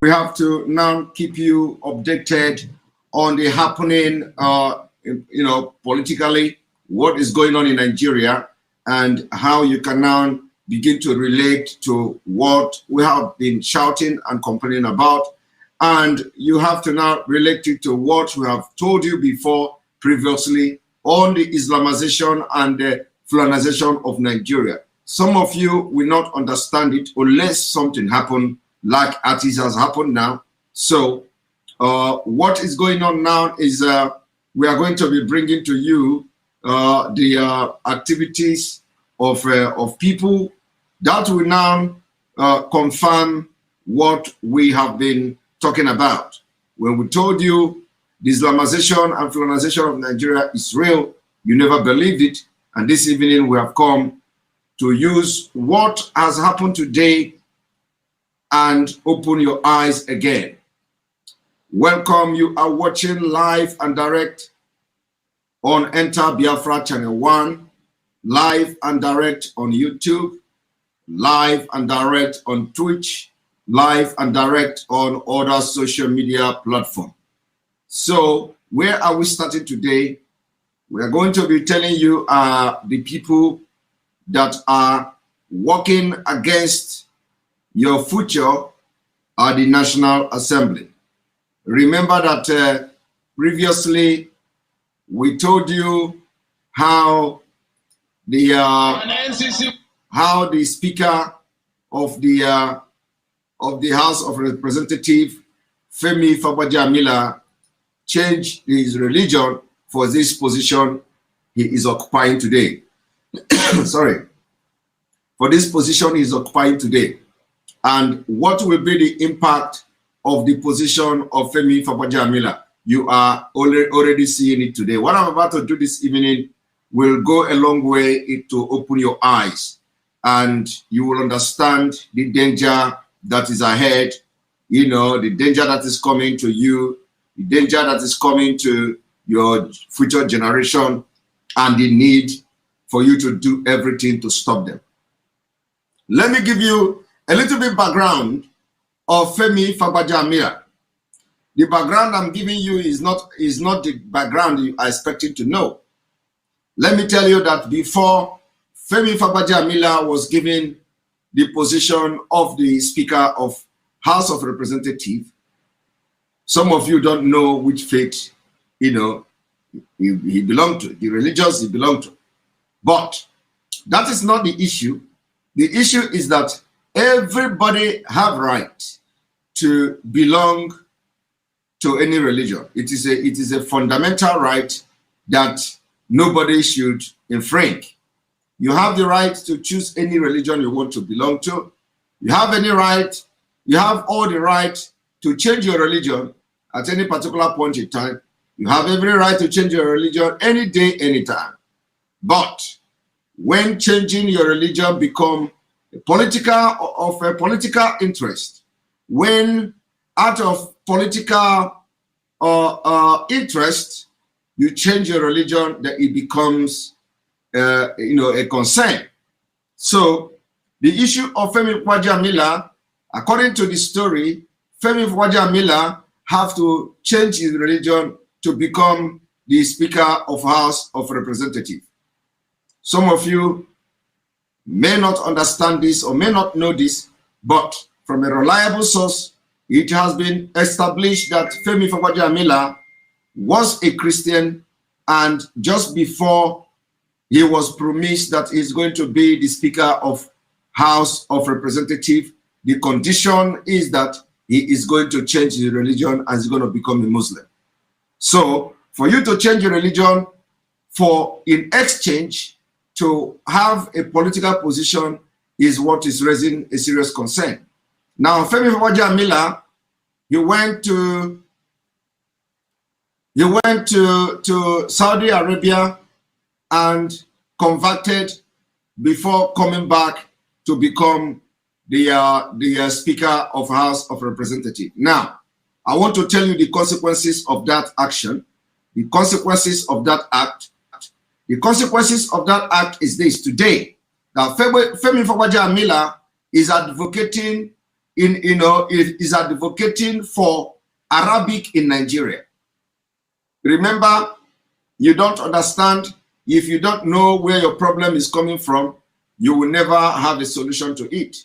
we have to now keep you updated on the happening, politically, what is going on in Nigeria, and how you can now begin to relate to what we have been shouting and complaining about. And you have to now relate it to what we have told you before previously on the Islamization and the Fulanization of Nigeria. Some of you will not understand it unless something happened like it has happened now. So what is going on now is we are going to be bringing to you the activities of people that will now confirm what we have been talking about. When we told you the Islamization and Fulanization of Nigeria is real, you never believed it. And this evening we have come to use what has happened today and open your eyes again. Welcome, you are watching live and direct on Enter Biafra Channel 1, live and direct on YouTube, live and direct on Twitch, live and direct on other social media platforms. So where are we starting today? We are going to be telling you the people that are working against your future at the National Assembly. Remember that previously we told you how the Speaker of the House of Representatives, Femi Fagbajabiamila, changed his religion for this position he is occupying today. Sorry, for this position he is occupying today. And what will be the impact of the position of Femi Fagbajabiamila? You are already seeing it today. What I'm about to do this evening will go a long way to open your eyes, and you will understand the danger that is ahead, you know, the danger that is coming to you, the danger that is coming to your future generation, and the need for you to do everything to stop them. Let me give you a little bit background of Femi Fagbajabiamila. The background I'm giving you is not the background you are expecting to know. Let me tell you that before Femi Fagbajabiamila was given the position of the Speaker of House of Representatives, some of you don't know which faith, you know, he belonged to, the religious he belonged to. But that is not the issue. The issue is that everybody have right to belong to any religion. It is a fundamental right that nobody should infringe. You have the right to choose any religion you want to belong to. You have any right, you have all the right to change your religion at any particular point in time. You have every right to change your religion any day, anytime. But when changing your religion become a political interest, when out of political interest you change your religion, that it becomes a concern. So the issue of Femi Fagbajabiamila, according to the story, Femi Fagbajabiamila have to change his religion to become the Speaker of House of Representatives. Some of you may not understand this or may not know this, but from a reliable source, it has been established that Femi Fagbajabiamila was a Christian, and just before he was promised that he's going to be the Speaker of House of Representatives, the condition is that he is going to change his religion and he's going to become a Muslim. So for you to change your religion in exchange to have a political position is what is raising a serious concern. Now, Femi Fagbajabiamila, he went to Saudi Arabia and converted before coming back to become the Speaker of House of Representatives. Now, I want to tell you the consequences of that action, the consequences of that act. The consequences of that act is this: today, that Femi Fagbajabiamila is advocating is advocating for Arabic in Nigeria. Remember, you don't understand. If you don't know where your problem is coming from, you will never have a solution to it.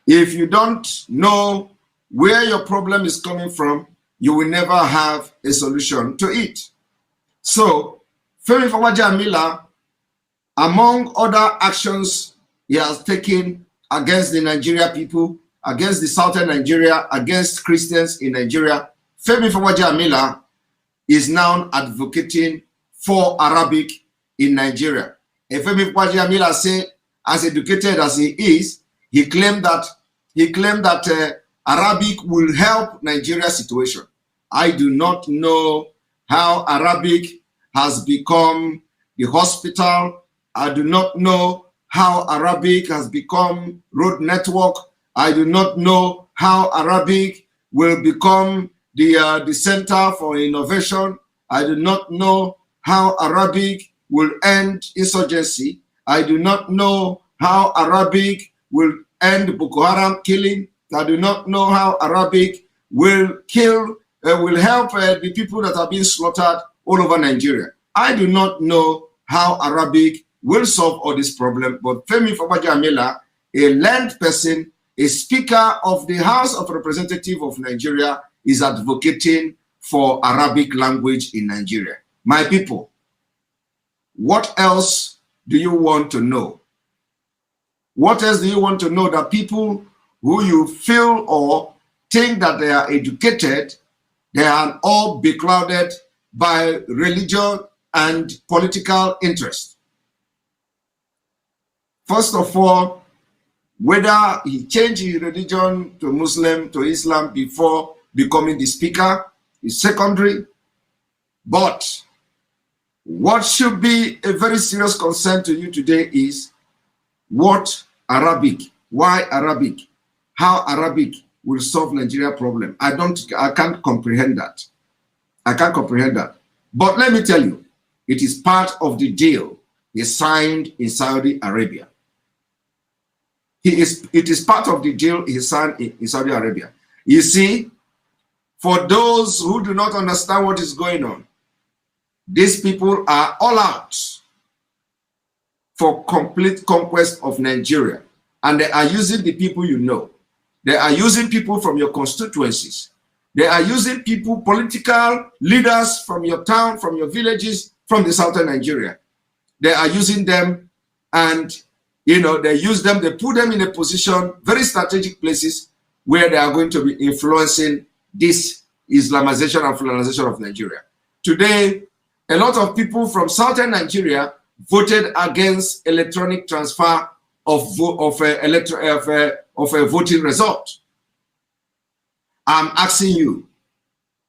If you don't know where your problem is coming from, you will never have a solution to it. So, Femi Fawajamila, among other actions he has taken against the Nigeria people, against the southern Nigeria, against Christians in Nigeria, Femi Fawajamila is now advocating for Arabic in Nigeria. And Femi Fawajamila say, as educated as he is, he claimed that Arabic will help Nigeria's situation. I do not know how Arabic has become the hospital. I do not know how Arabic has become road network. I do not know how Arabic will become the center for innovation. I do not know how Arabic will end insurgency. I do not know how Arabic will end Boko Haram killing. I do not know how Arabic will help the people that are being slaughtered all over Nigeria. I do not know how Arabic will solve all this problem, but Femi Fawajamila, a learned person, a speaker of the House of Representatives of Nigeria, is advocating for Arabic language in Nigeria. My people, what else do you want to know? What else do you want to know? That people who you feel or think that they are educated, they are all beclouded by religion and political interest. First of all, whether he changed his religion to Muslim, to Islam before becoming the speaker is secondary. But what should be a very serious concern to you today is what Arabic, why Arabic, how Arabic will solve Nigeria problem. I can't comprehend that. I can't comprehend that. But let me tell you, it is part of the deal he signed in Saudi Arabia. It is part of the deal he signed in Saudi Arabia. You see, for those who do not understand what is going on, these people are all out for complete conquest of Nigeria. And they are using the people you know. They are using people from your constituencies. They are using people, political leaders from your town, from your villages, from the southern Nigeria. They are using them, and they use them, they put them in a position, very strategic places where they are going to be influencing this Islamization and Fulanization of Nigeria. Today, a lot of people from southern Nigeria voted against electronic transfer of a voting result. I'm asking you,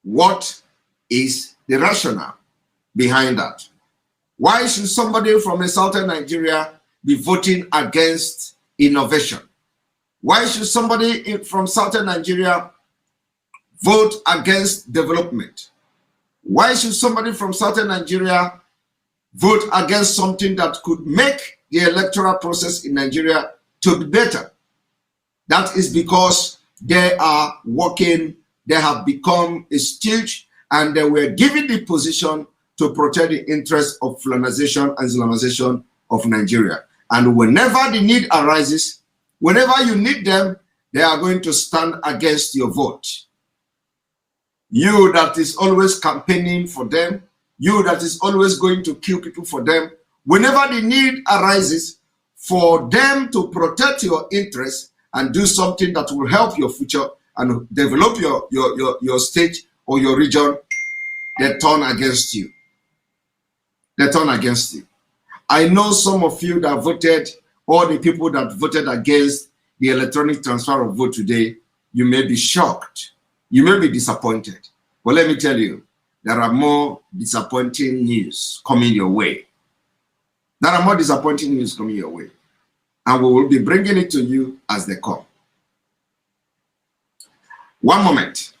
what is the rationale behind that? Why should somebody from a southern Nigeria be voting against innovation? Why should somebody from southern Nigeria vote against development? Why should somebody from southern Nigeria vote against something that could make the electoral process in Nigeria to be better? That is because they are working, they have become a stooge, and they were given the position to protect the interests of Fulanization and Islamization of Nigeria. And whenever the need arises, whenever you need them, they are going to stand against your vote. You that is always campaigning for them, you that is always going to kill people for them, whenever the need arises for them to protect your interests and do something that will help your future and develop your state or your region, they turn against you. They turn against you. I know some of you that voted, all the people that voted against the electronic transfer of vote today, you may be shocked. You may be disappointed. But let me tell you, there are more disappointing news coming your way. There are more disappointing news coming your way. And we will be bringing it to you as they come. One moment.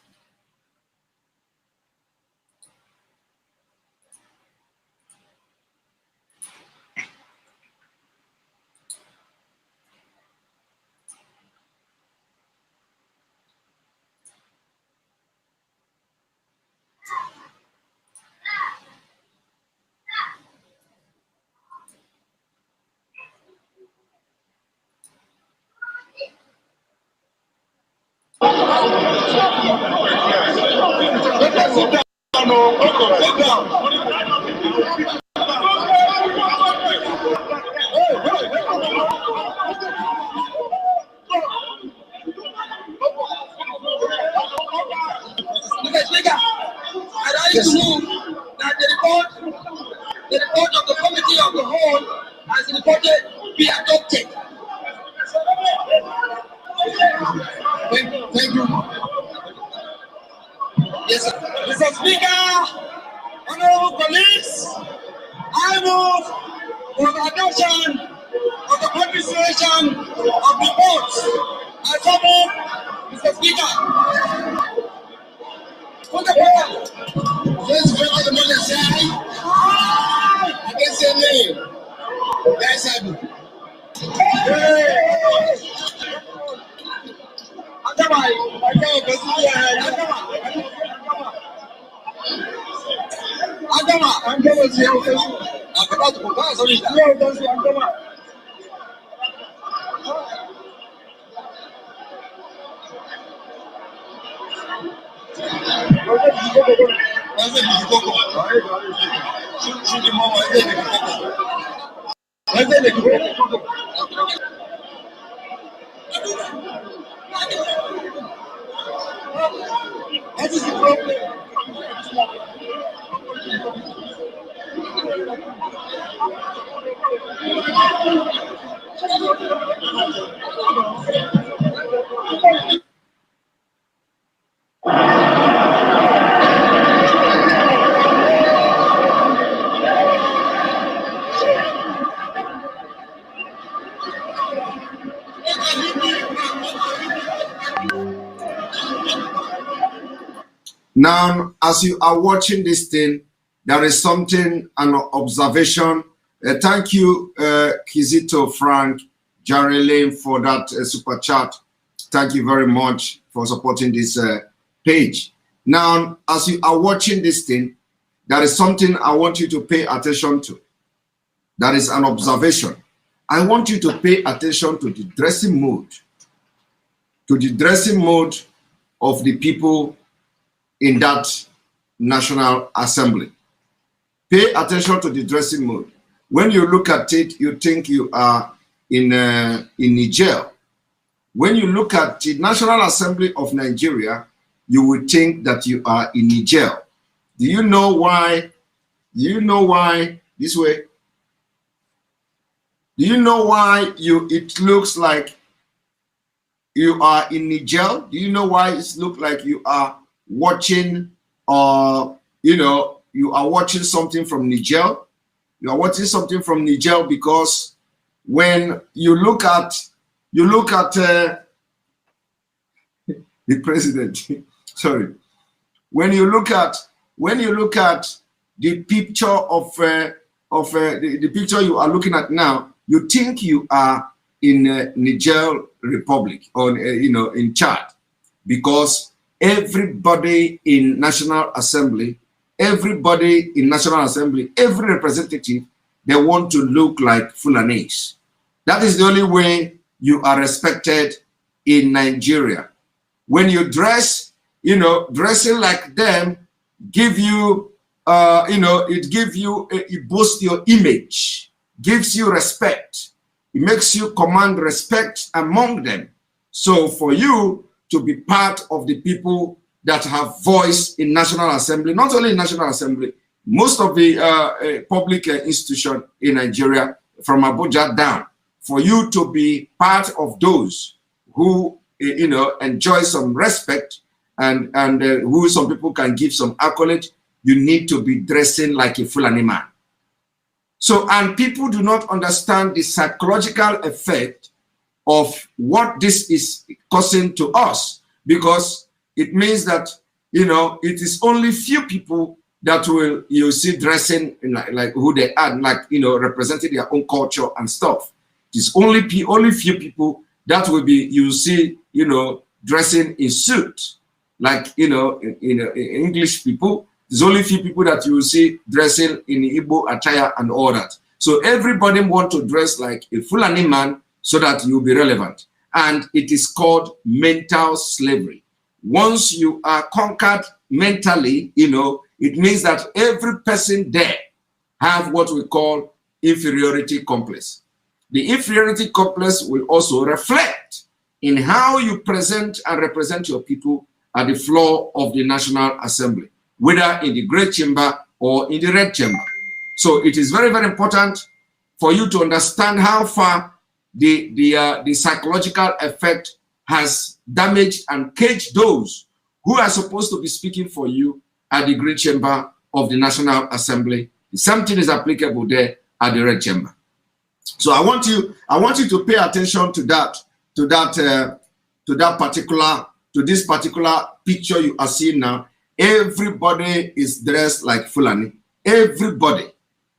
The report of the committee of the whole has reported be adopted. Thank you. Yes, sir. Mr. Speaker, honorable colleagues, I move for the adoption of the administration of the votes. I so move, Mr. Speaker. Put the power. Let's go to the money side. I can say name. Yes, I do. What is the problem? Now, as you are watching this thing, there is something, an observation. Thank you, Kizito Frank Jarelin, for that super chat. Thank you very much for supporting this page. Now, as you are watching this thing, there is something I want you to pay attention to. That is an observation. I want you to pay attention to the dressing mode, of the people in that National Assembly. Pay attention to the dressing mode. When you look at it, you think you are in Niger. When you look at the National Assembly of Nigeria, you would think that you are in Niger. Do you know why? Do you know why this way? Do you know why it looks like you are in Niger? Do you know why it looks like you are watching, you are watching something from Niger? You are watching something from Niger because when you look at the president. Sorry. When you look at the picture of the picture you are looking at now, you think you are in Niger Republic or in Chad, because everybody in National Assembly, every representative, they want to look like Fulanis. That is the only way you are respected in Nigeria. When you dress, dressing like them, give you, it boosts your image, gives you respect. It makes you command respect among them. So for you to be part of the people that have voice in National Assembly, not only in National Assembly, most of the public institution in Nigeria, from Abuja down, for you to be part of those who, enjoy some respect and who some people can give some accolade, you need to be dressing like a Fulani man. So, and people do not understand the psychological effect of what this is causing to us, because it means that, it is only few people that will, you see, dressing like who they are, representing their own culture and stuff. It's only few people that will be, you see, dressing in suit, like, in English people. There's only few people that you will see dressing in Igbo attire and all that. So everybody want to dress like a Fulani man so that you'll be relevant. And it is called mental slavery. Once you are conquered mentally, you know, it means that every person there have what we call inferiority complex. The inferiority complex will also reflect in how you present and represent your people at the floor of the National Assembly, whether in the Great Chamber or in the Red Chamber. So it is very, very important for you to understand how far the psychological effect has damaged and caged those who are supposed to be speaking for you at the Great Chamber of the National Assembly. The same thing is applicable there at the Red Chamber. So I want you to pay attention to this particular picture you are seeing now. Everybody is dressed like Fulani. Everybody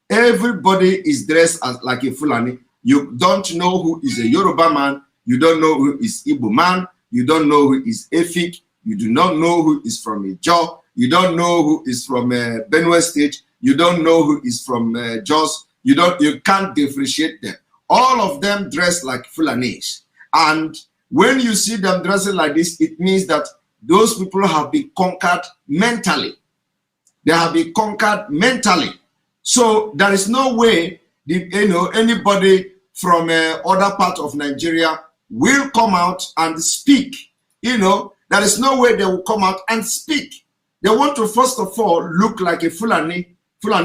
is dressed as like a Fulani. You don't know who is a Yoruba man. You don't know who is Igbo man. You don't know who is Efik. You do not know who is from Ijaw. You don't know who is from Benue State. You don't know who is from Jos. You can't differentiate them. All of them dress like Fulanis. And when you see them dressing like this, it means that those people have been conquered mentally. They have been conquered mentally. So there is no way anybody from other part of Nigeria will come out and speak. There is no way they will come out and speak. They want to first of all look like a Fulani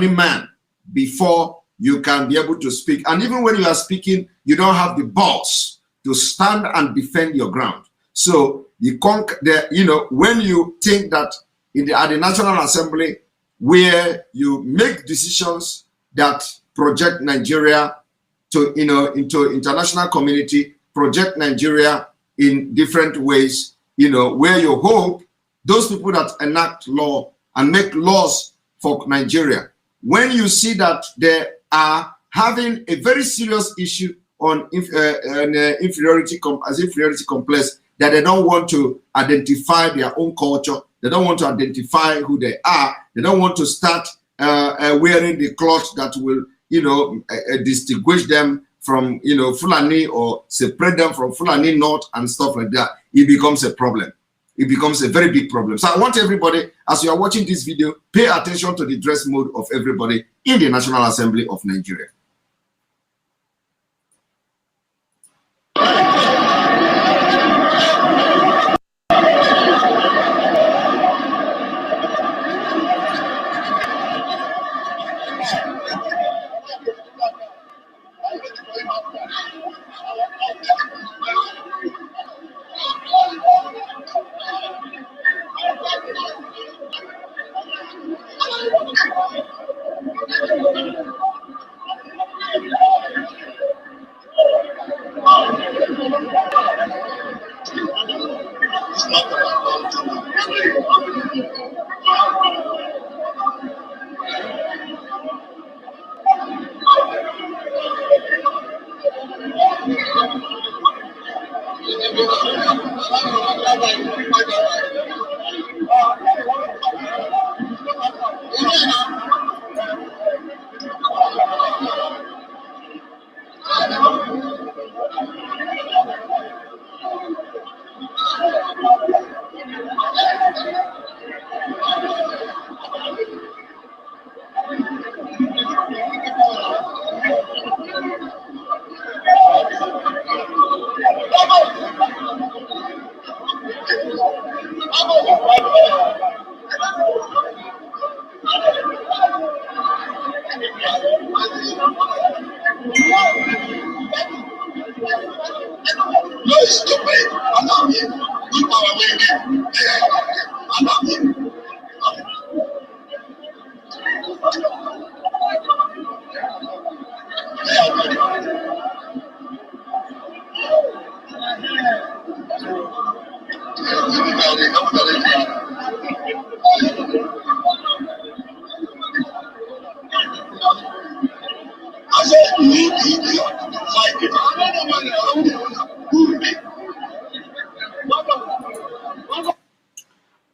man before you can be able to speak. And even when you are speaking, you don't have the balls to stand and defend your ground. So when you think that at the National Assembly, where you make decisions that project Nigeria to into international community, project Nigeria in different ways, where you hope those people that enact law and make laws for Nigeria, when you see that they are having a very serious issue on inferiority complex, that they don't want to identify their own culture, they don't want to identify who they are, they don't want to start wearing the cloth that will distinguish them from Fulani or separate them from Fulani North and stuff like that. It becomes a problem. It becomes a very big problem. So I want everybody, as you are watching this video, pay attention to the dress mode of everybody in the National Assembly of Nigeria.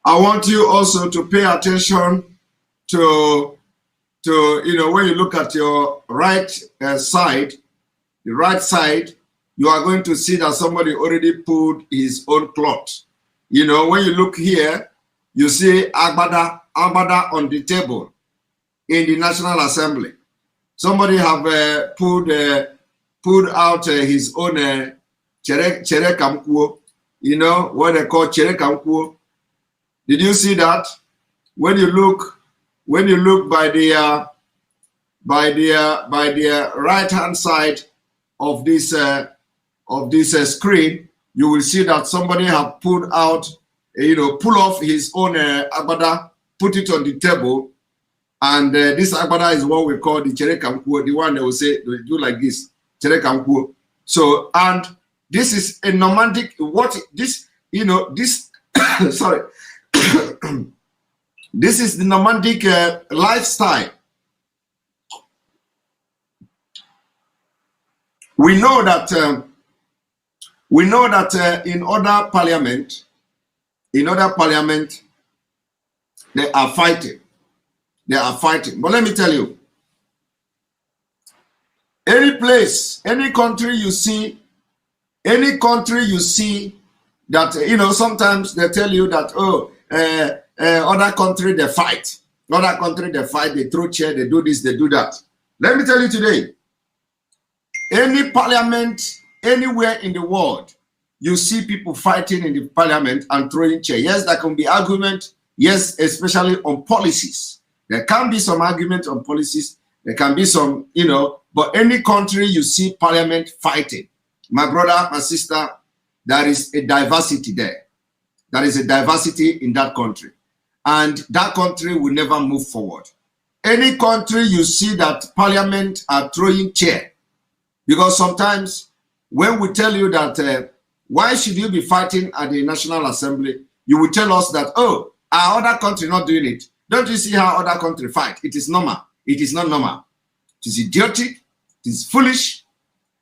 I want you also to pay attention to when you look at your right side, the right side, you are going to see that somebody already pulled his own cloth. When you look here, you see Agbada on the table in the National Assembly. Somebody have pulled out his own chere kamkuo, you know what they call chere kamkuo. Did you see that? When you look by the right hand side of this screen, you will see that somebody have pulled out, pull off his own agbada, put it on the table, and this agbada is what we call the chere kamkuo, the one they will say they will do like this, chere kamkuo. So, and this is a nomadic, sorry. This is the nomadic lifestyle. We know that in other parliament, they are fighting. But let me tell you, any place, any country you see that, sometimes they tell you that, other country they fight. Other country they fight, they throw chair, they do this, they do that. Let me tell you today, any parliament, anywhere in the world, you see people fighting in the parliament and throwing chair. Yes, there can be argument. Yes, especially on policies. There can be some argument on policies. There can be some, but any country you see parliament fighting. My brother, my sister, there is a diversity there. There is a diversity in that country. And that country will never move forward. Any country you see that parliament are throwing chair, because sometimes when we tell you that why should you be fighting at the National Assembly, you will tell us that, oh, our other country not doing it. Don't you see how other country fight? It is normal. It is not normal. It is idiotic. It is foolish.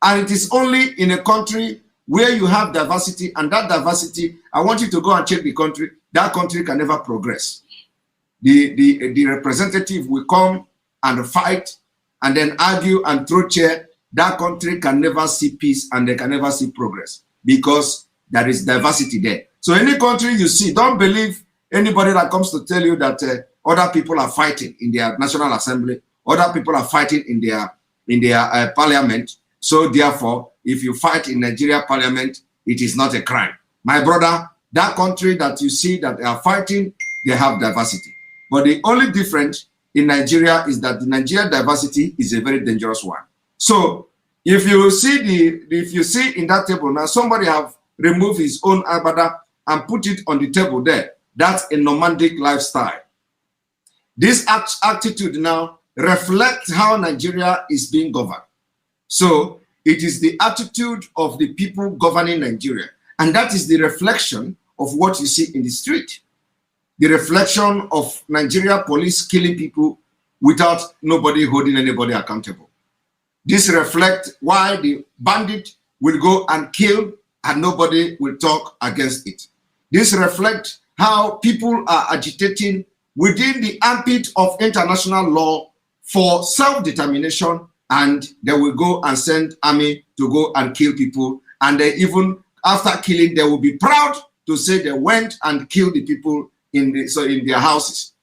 And it is only in a country where you have diversity, and that diversity, I want you to go and check the country, that country can never progress. The representative will come and fight and then argue and throw chair. That country can never see peace and they can never see progress because there is diversity there. So any country you see, don't believe anybody that comes to tell you that other people are fighting in their National Assembly, other people are fighting in their parliament. So therefore, if you fight in Nigeria parliament, it is not a crime. My brother, that country that you see that they are fighting, they have diversity. But the only difference in Nigeria is that the Nigerian diversity is a very dangerous one. So if you see in that table now, somebody have removed his own agbada and put it on the table there. That's a nomadic lifestyle. This attitude now reflects how Nigeria is being governed. So it is the attitude of the people governing Nigeria. And that is the reflection of what you see in the street. The reflection of Nigeria police killing people without nobody holding anybody accountable. This reflects why the bandit will go and kill and nobody will talk against it. This reflects how people are agitating within the ambit of international law for self-determination, and they will go and send army to go and kill people. And they even after killing, they will be proud to say they went and killed the people in their houses.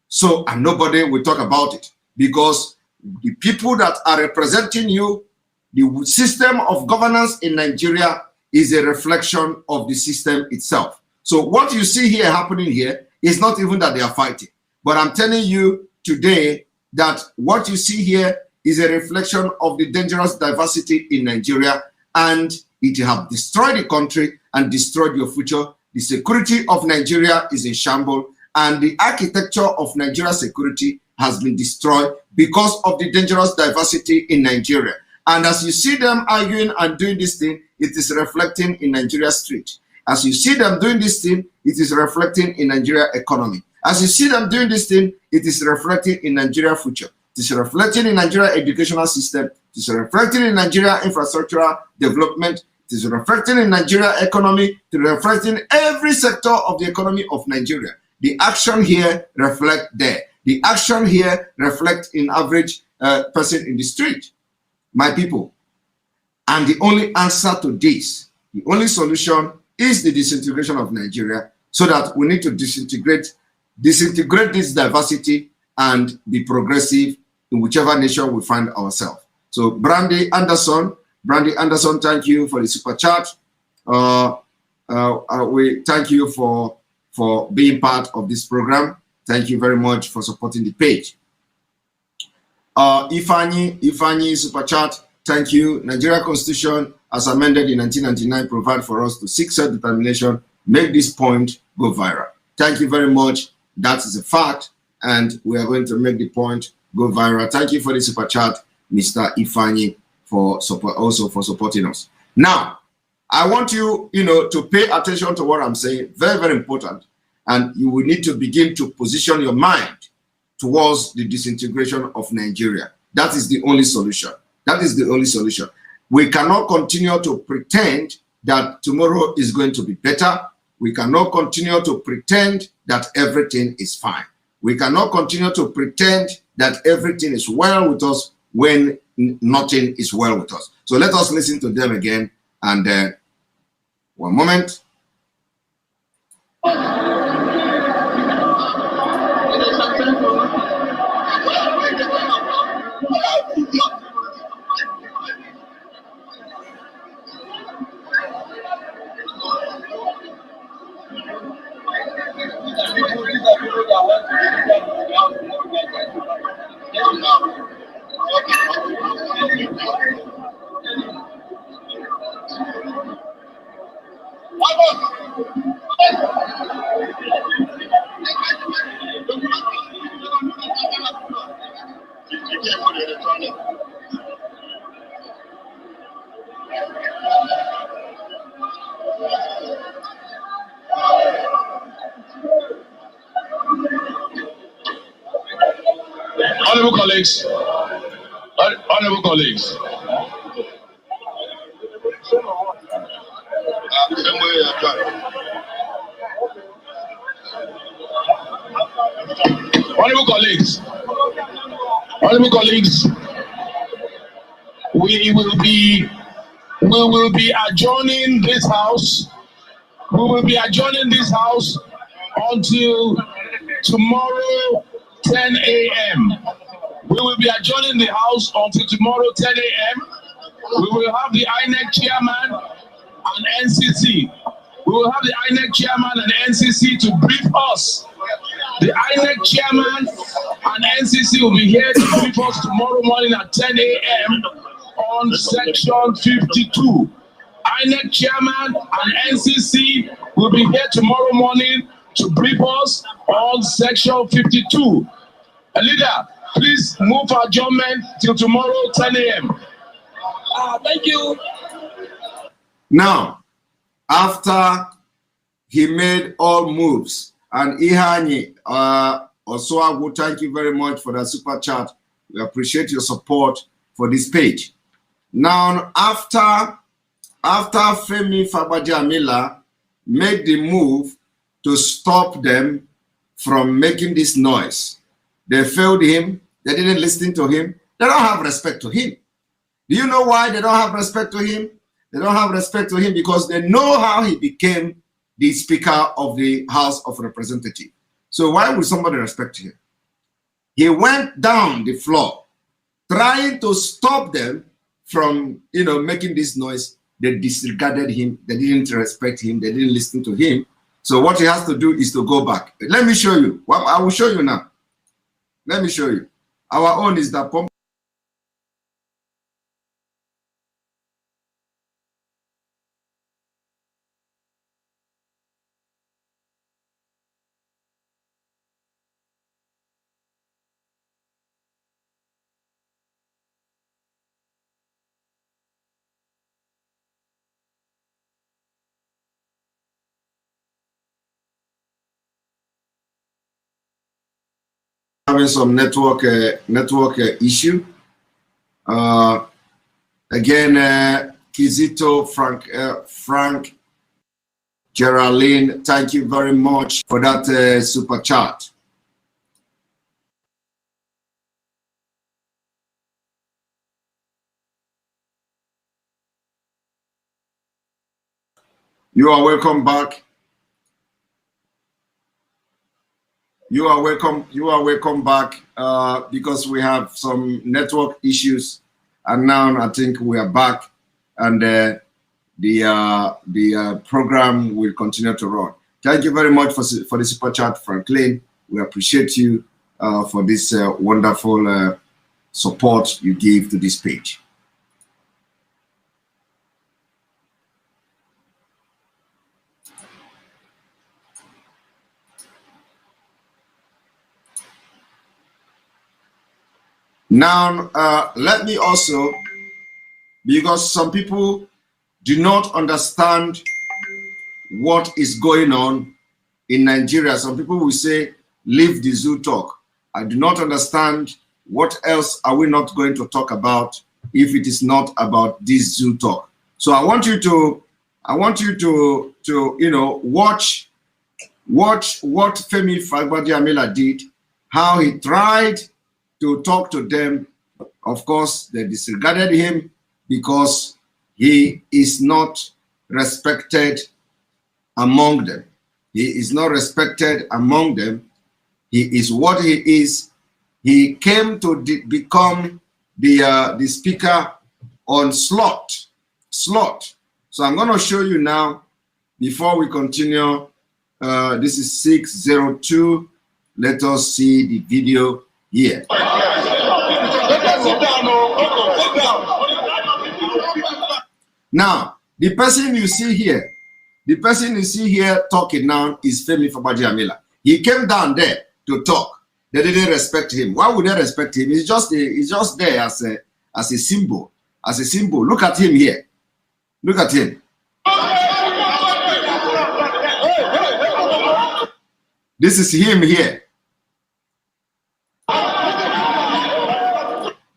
So, and nobody will talk about it because the people that are representing you, the system of governance in Nigeria is a reflection of the system itself. So what you see here happening here is not even that they are fighting, but I'm telling you today that what you see here is a reflection of the dangerous diversity in Nigeria, and it have destroyed the country and destroyed your future. The security of Nigeria is in shambles, and the architecture of Nigeria security has been destroyed because of the dangerous diversity in Nigeria. And as you see them arguing and doing this thing, it is reflecting in Nigeria street. As you see them doing this thing, it is reflecting in Nigeria economy. As you see them doing this thing, it is reflecting in Nigeria future. It is reflecting in Nigeria educational system. It is reflecting in Nigeria infrastructural development. It is reflecting in Nigeria economy. It is reflecting every sector of the economy of Nigeria. The action here reflect there. The action here reflect in average person in the street. My people. And the only answer to this, the only solution is the disintegration of Nigeria, so that we need to disintegrate disintegrate this diversity and be progressive in whichever nation we find ourselves. So Brandy Anderson, thank you for the super chat. We thank you for being part of this program. Thank you very much for supporting the page. Ifani super chat, thank you. Nigeria Constitution, as amended in 1999, provide for us to seek self-determination, make this point go viral. Thank you very much. That is a fact, and we are going to make the point go viral. Thank you for the super chat, Mr. Ifani, for supporting us. Now, I want you, to pay attention to what I'm saying. Very, very important. And you will need to begin to position your mind towards the disintegration of Nigeria. That is the only solution. That is the only solution. We cannot continue to pretend that tomorrow is going to be better. We cannot continue to pretend that everything is fine. We cannot continue to pretend that everything is well with us when nothing is well with us. So let us listen to them again. And one moment. Honorable colleagues, honorable colleagues. Honorable colleagues, we will be adjourning this house. We will be adjourning this house until tomorrow 10 a.m. We will be adjourning the house until tomorrow 10 a.m. We will have the INEC chairman and NCC. We will have the INEC chairman and NCC to brief us. The INEC chairman and NCC will be here to brief us tomorrow morning at 10 a.m. on section 52. INEC chairman and NCC will be here tomorrow morning to brief us on section 52. Leader, please move for adjournment till tomorrow 10 a.m. Thank you. Now, after he made all moves, and Ihani Oswago, thank you very much for that super chat. We appreciate your support for this page. Now, after Femi Fabajamila made the move to stop them from making this noise, they failed him. They didn't listen to him. They don't have respect to him. Do you know why they don't have respect to him? They don't have respect to him because they know how he became the Speaker of the House of Representatives. So why would somebody respect him? He went down the floor trying to stop them from, making this noise. They disregarded him. They didn't respect him. They didn't listen to him. So what he has to do is to go back. Let me show you. Well, I will show you now. Let me show you. Our own is that pump. Having some network issue. Again, Kizito, Frank, Geraldine, thank you very much for that super chat. You are welcome back. You are welcome. You are welcome back because we have some network issues, and now I think we are back, and the program will continue to run. Thank you very much for the super chat, Franklin. We appreciate you for this wonderful support you give to this page. Now, let me also, because some people do not understand what is going on in Nigeria. Some people will say, leave the zoo talk. I do not understand what else are we not going to talk about if it is not about this zoo talk. So I want you to you know, watch what Femi Fagbajabiamila did, how he tried to talk to them. Of course, they disregarded him because he is not respected among them. He is not respected among them. He is what he is. He came to become the speaker on slot. So I'm going to show you now, before we continue. This is 602. Let us see the video here. Now, the person you see here talking now is Femi Fagbajabiamila. He came down there to talk. They didn't respect him. Why would they respect him? He's just there as a symbol. As a symbol. Look at him here. Look at him. This is him here.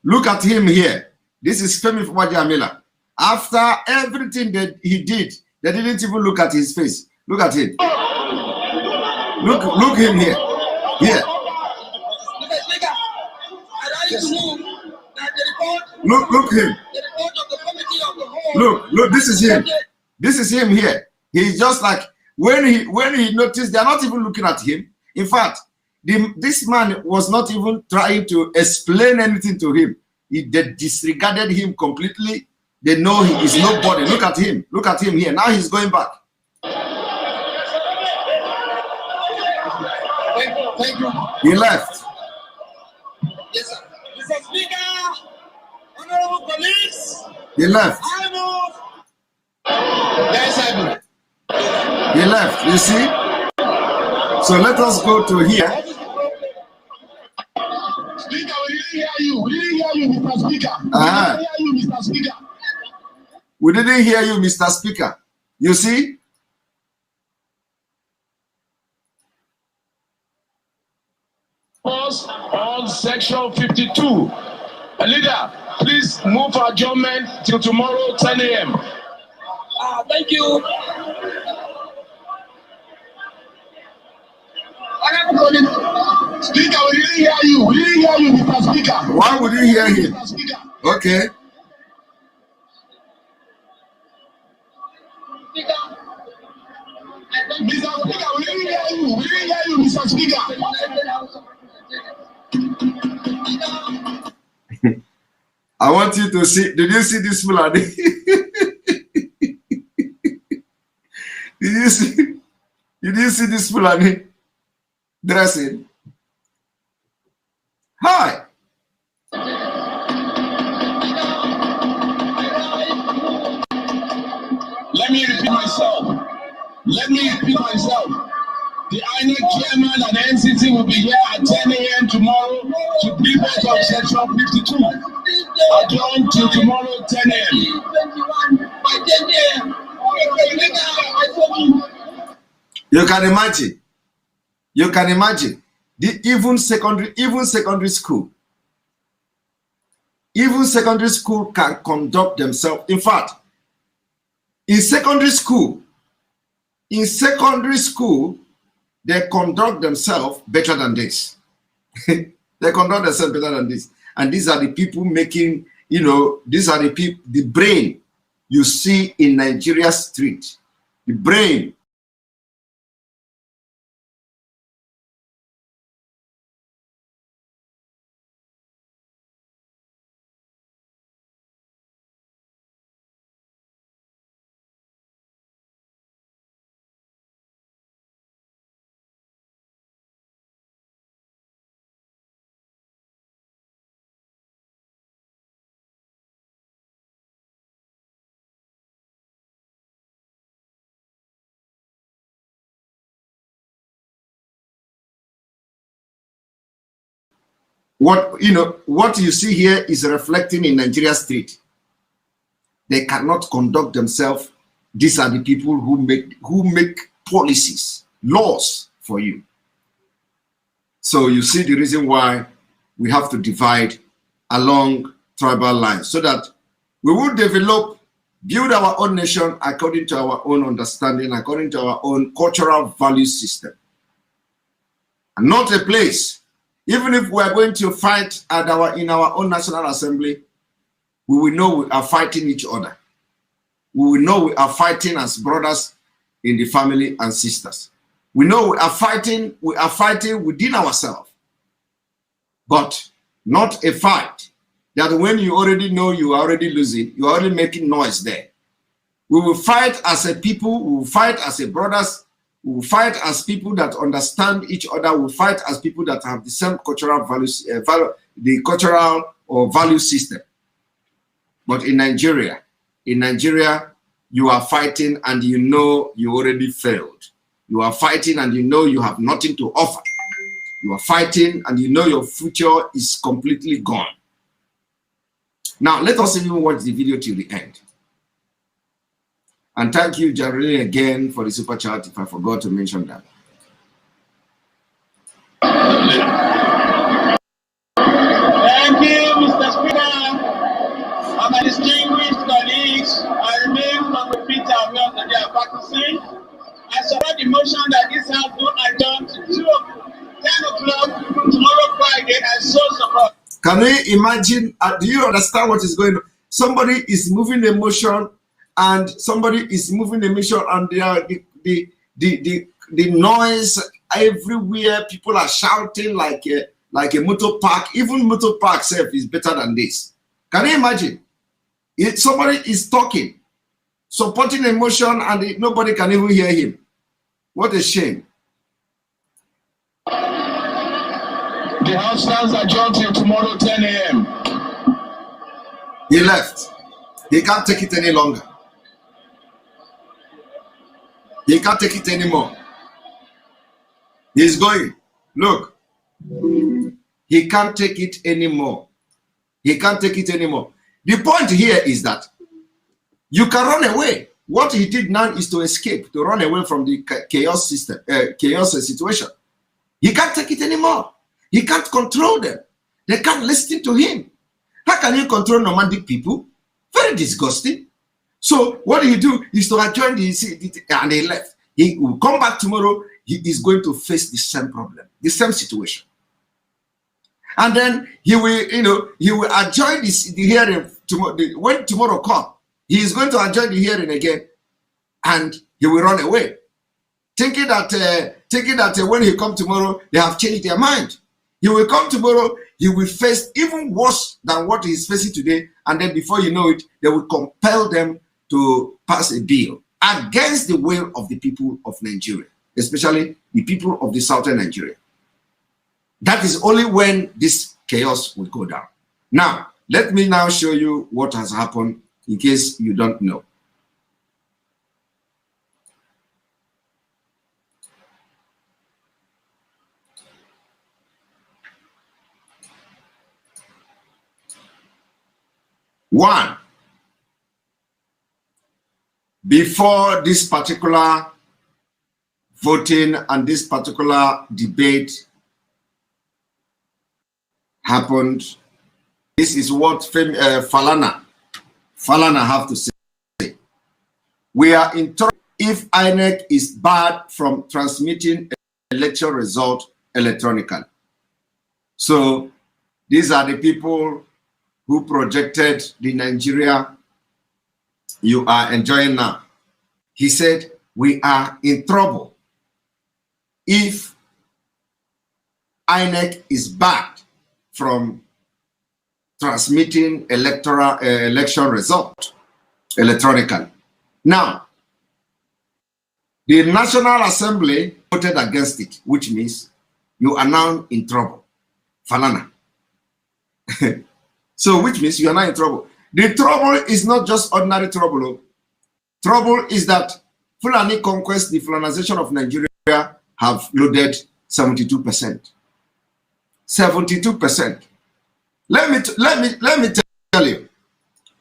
Look at him here. This is Femi Fagbajabiamila. After everything that he did, they didn't even look at his face. Look at him. Look him here. Here. Look him. Look, this is him. This is him here. He's just like, when he noticed, they're not even looking at him. In fact, this man was not even trying to explain anything to him. They disregarded him completely. They know he is nobody. Look at him. Look at him here. Now he's going back. Thank you. He left. Yes, sir. Mr. Speaker, honorable colleagues. He left. I move. Yes, I do. He left. You see? So let us go to here. Speaker, we didn't hear you. We didn't hear you, Mr. Speaker. We didn't hear you, Mr. Speaker. We didn't hear you, Mr. Speaker. You see? On section 52. Leader, please move for adjournment till tomorrow 10 a.m. Thank you. Speaker, we didn't hear you. We didn't hear you, Mr. Speaker. Why would you hear him? Mr. Speaker. Okay. Mr. Speaker, we didn't hear you. We didn't hear you, Mr. Speaker. I want you to see. Did you see this Fulani? Did you see this Fulani dressing? Hi. Let me repeat myself. The INEC chairman and the NCT will be here at 10 a.m. tomorrow to brief us on section 52. Adjourn till tomorrow 10 a.m. You can imagine. You can imagine. Even secondary school can conduct themselves. In fact, in secondary school, they conduct themselves better than this. They conduct themselves better than this. And these are the people making, you know, these are the people, the brain you see in Nigeria street. The brain What you see here is reflecting in Nigeria street. They cannot conduct themselves. These are the people who make policies, laws for you. So you see the reason why we have to divide along tribal lines, so that we will build our own nation according to our own understanding, according to our own cultural value system. And not a place. Even if we are going to fight in our own National Assembly, we will know we are fighting each other. We will know we are fighting as brothers in the family and sisters. We know we are fighting within ourselves. But not a fight that when you already know you are already losing, you are already making noise there. We will fight as a people, we will fight as a brothers, we will fight as people that understand each other, we will fight as people that have the same cultural values, the cultural or value system. But in Nigeria, you are fighting and you know you already failed. You are fighting and you know you have nothing to offer. You are fighting and you know your future is completely gone. Now, let us even watch the video till the end. And thank you, Jarrell, again for the super chat, if I forgot to mention that. Thank you, Mr. Speaker. And my distinguished colleagues, I remain on the feet of what they are practicing. I support the motion that this House will adjourn to 10 o'clock tomorrow Friday, and so support. Can you imagine? Do you understand what is going on? Somebody is moving a motion, and somebody is moving a motion, and the noise everywhere. People are shouting like a motor park. Even motor park self is better than this. Can you imagine? Somebody is talking, supporting a motion, and nobody can even hear him. What a shame. The House stands adjourned till tomorrow 10 a.m. He left. He can't take it any longer. He can't take it anymore. He's going. Look. He can't take it anymore. He can't take it anymore. The point here is that you can run away. What he did now is to escape, to run away from the chaos system, chaos situation. He can't take it anymore. He can't control them. They can't listen to him. How can you control nomadic people? Very disgusting. So what he do is to adjourn and he left. He will come back tomorrow. He is going to face the same problem, the same situation. And then he will adjourn the hearing tomorrow. When tomorrow comes, he is going to adjourn the hearing again, and he will run away, thinking that when he comes tomorrow, they have changed their mind. He will come tomorrow, he will face even worse than what he is facing today, and then before you know it, they will compel them to pass a bill against the will of the people of Nigeria, especially the people of the southern Nigeria. That is only when this chaos will go down. Now, let me now show you what has happened in case you don't know. One, before this particular voting and this particular debate happened, this is what Falana have to say. We are in trouble if INEC is barred from transmitting election result electronically. So these are the people who projected the Nigeria you are enjoying now. He said, we are in trouble if INEC is barred from transmitting election result electronically. Now, the National Assembly voted against it, which means you are now in trouble. Falana. So, which means you are now in trouble. The trouble is not just ordinary trouble. Trouble is that Fulani conquest, the Fulanization of Nigeria, have loaded 72%. 72%. Let me tell you.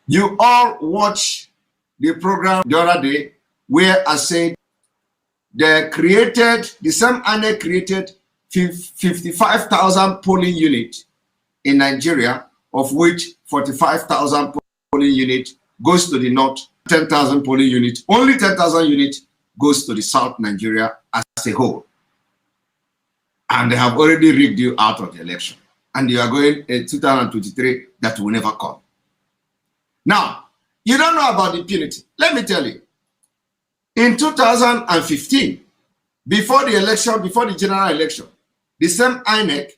You all watch the program the other day where I said the same INEC created 55,000 polling units in Nigeria, of which 45,000 polling units goes to the north, 10,000 polling units, only 10,000 units goes to the south Nigeria as a whole. And they have already rigged you out of the election. And you are going in 2023 that will never come. Now, you don't know about impunity. Let me tell you. In 2015, before the election, before the general election, the same INEC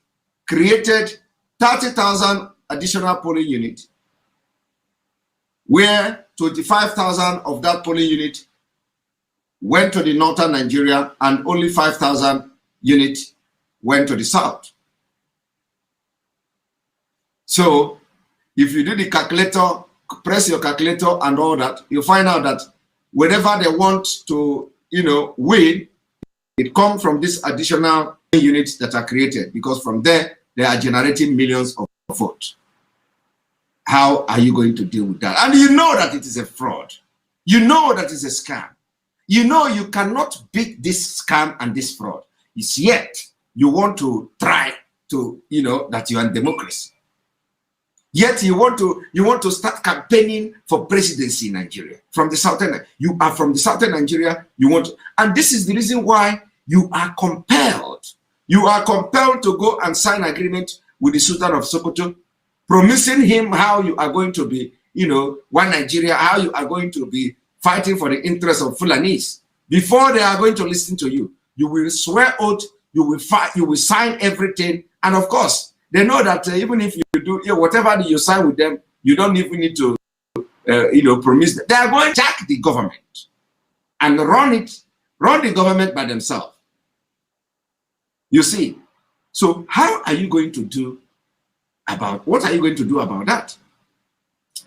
created 30,000 additional polling units, where 25,000 of that polling unit went to the northern Nigeria and only 5,000 units went to the south. So if you do the calculator, press your calculator and all that, you find out that whenever they want to, win, it comes from these additional units that are created, because from there, they are generating millions of votes. How are you going to deal with that? And you know that it is a fraud. You know that it's a scam. You know you cannot beat this scam and this fraud. It's yet you want to try to, that you are in democracy. Yet you want to start campaigning for presidency in Nigeria. From the southern, you are from the southern Nigeria, you want to, and this is the reason why you are compelled. You are compelled to go and sign agreement with the Sultan of Sokoto, promising him how you are going to be, one Nigeria, how you are going to be fighting for the interests of Fulanis. Before they are going to listen to you, you will swear oath, you will fight, you will sign everything, and of course, they know that even if you do whatever you sign with them, you don't even need to, promise them. They are going to jack the government and run the government by themselves. You see, so how are you going to do what are you going to do about that?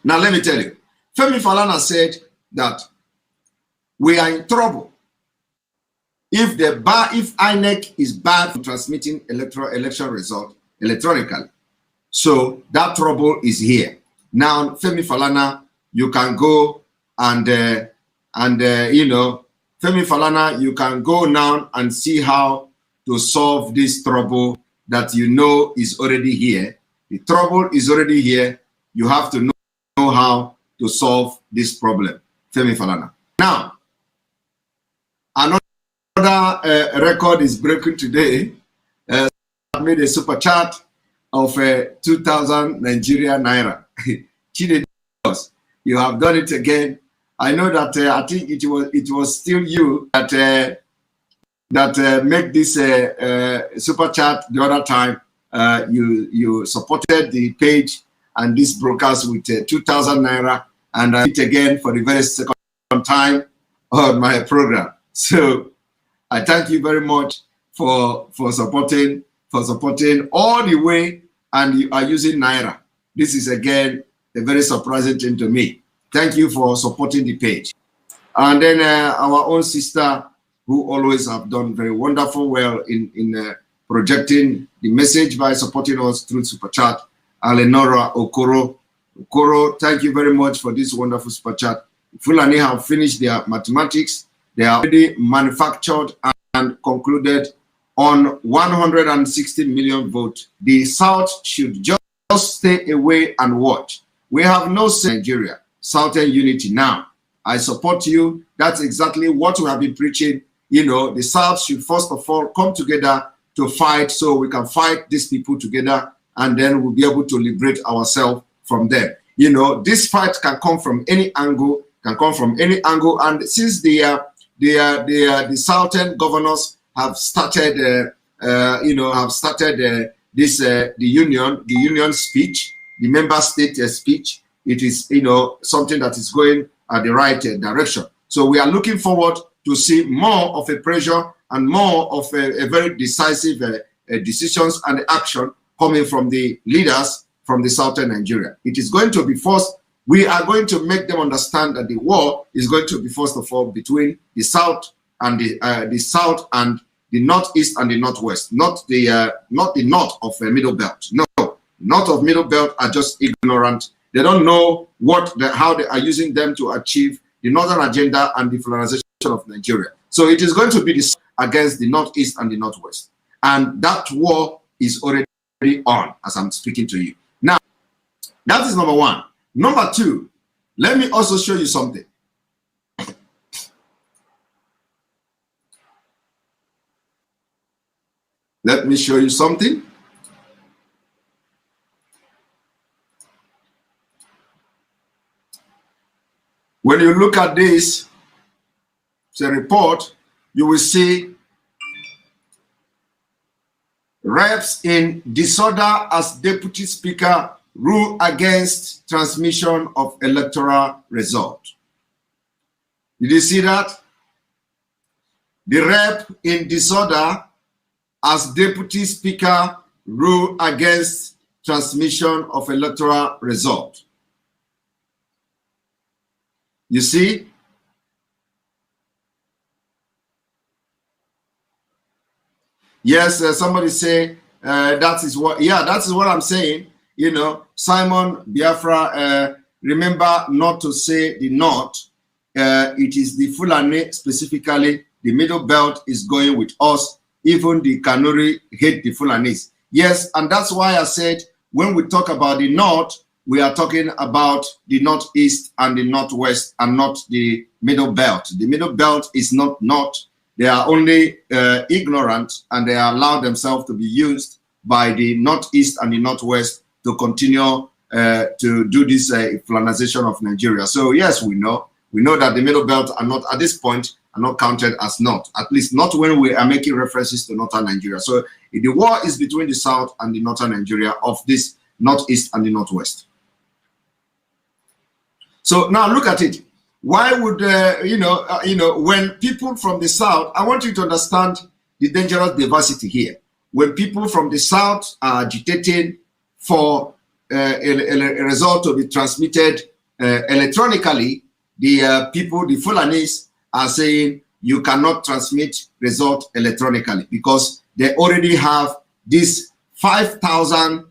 Now let me tell you, Femi Falana said that we are in trouble if INEC is bad for transmitting election result electronically. So that trouble is here. Now, Femi Falana, you can go and Femi Falana, you can go now and see how to solve this trouble that is already here. The trouble is already here. You have to know how to solve this problem, Femi Falana. Now, another record is breaking today. I made a super chat of 2,000 Nigerian naira. You have done it again. I know that I think it was still you that make this super chat the other time. You supported the page and this broadcast with 2,000 naira, and I did it again for the very second time on my program. So I thank you very much for supporting all the way, and you are using naira. This is again a very surprising thing to me. Thank you for supporting the page. And then our own sister, who always have done very wonderful well in projecting the message by supporting us through Super Chat, Alenora Okoro. Okoro, thank you very much for this wonderful Super Chat. Fulani have finished their mathematics. They are already manufactured and concluded on 160 million votes. The South should just stay away and watch. We have no say in Nigeria. Southern unity now. I support you. That's exactly what we have been preaching. The South should first of all come together to fight, so we can fight these people together, and then we'll be able to liberate ourselves from them. This fight can come from any angle, and since the Southern governors have started, the union speech, the member state speech, it is something that is going at the right direction. So we are looking forward to see more of a pressure and more of a very decisive decisions and action coming from the leaders from the southern Nigeria. It is going to be forced. We are going to make them understand that the war is going to be first of all between the South and the northeast and the northwest, not the north of Middle Belt. No, north of Middle Belt are just ignorant. They don't know how they are using them to achieve the northern agenda and the Fulanization of Nigeria. So it is going to be against the northeast and the northwest, and that war is already on as I'm speaking to you now. That is number one. Number two, let me also show you something. Let me show you something. When you look at this, it's a report, you will see reps in disorder as deputy speaker rule against transmission of electoral result. Did you see that? The rep in disorder as deputy speaker rule against transmission of electoral result. You see? Yes, somebody say that is what, yeah, that is what I'm saying. You know, Simon Biafra, remember not to say the north. It is the Fulani, specifically the Middle Belt is going with us. Even the Kanuri hate the Fulanis. Yes, and that's why I said when we talk about the north, we are talking about the northeast and the northwest and not the Middle Belt. The Middle Belt is not north. They are only ignorant, and they allow themselves to be used by the northeast and the northwest to continue to do this Fulanization of Nigeria. So yes, we know that the Middle Belt are not, at this point, are not counted as north, at least not when we are making references to northern Nigeria. So the war is between the south and the northern Nigeria of this northeast and the northwest. So now look at it. Why would when people from the south, I want you to understand the dangerous diversity here. When people from the south are agitating for a result to be transmitted electronically, the people, the Fulanis, are saying you cannot transmit result electronically because they already have this 45,000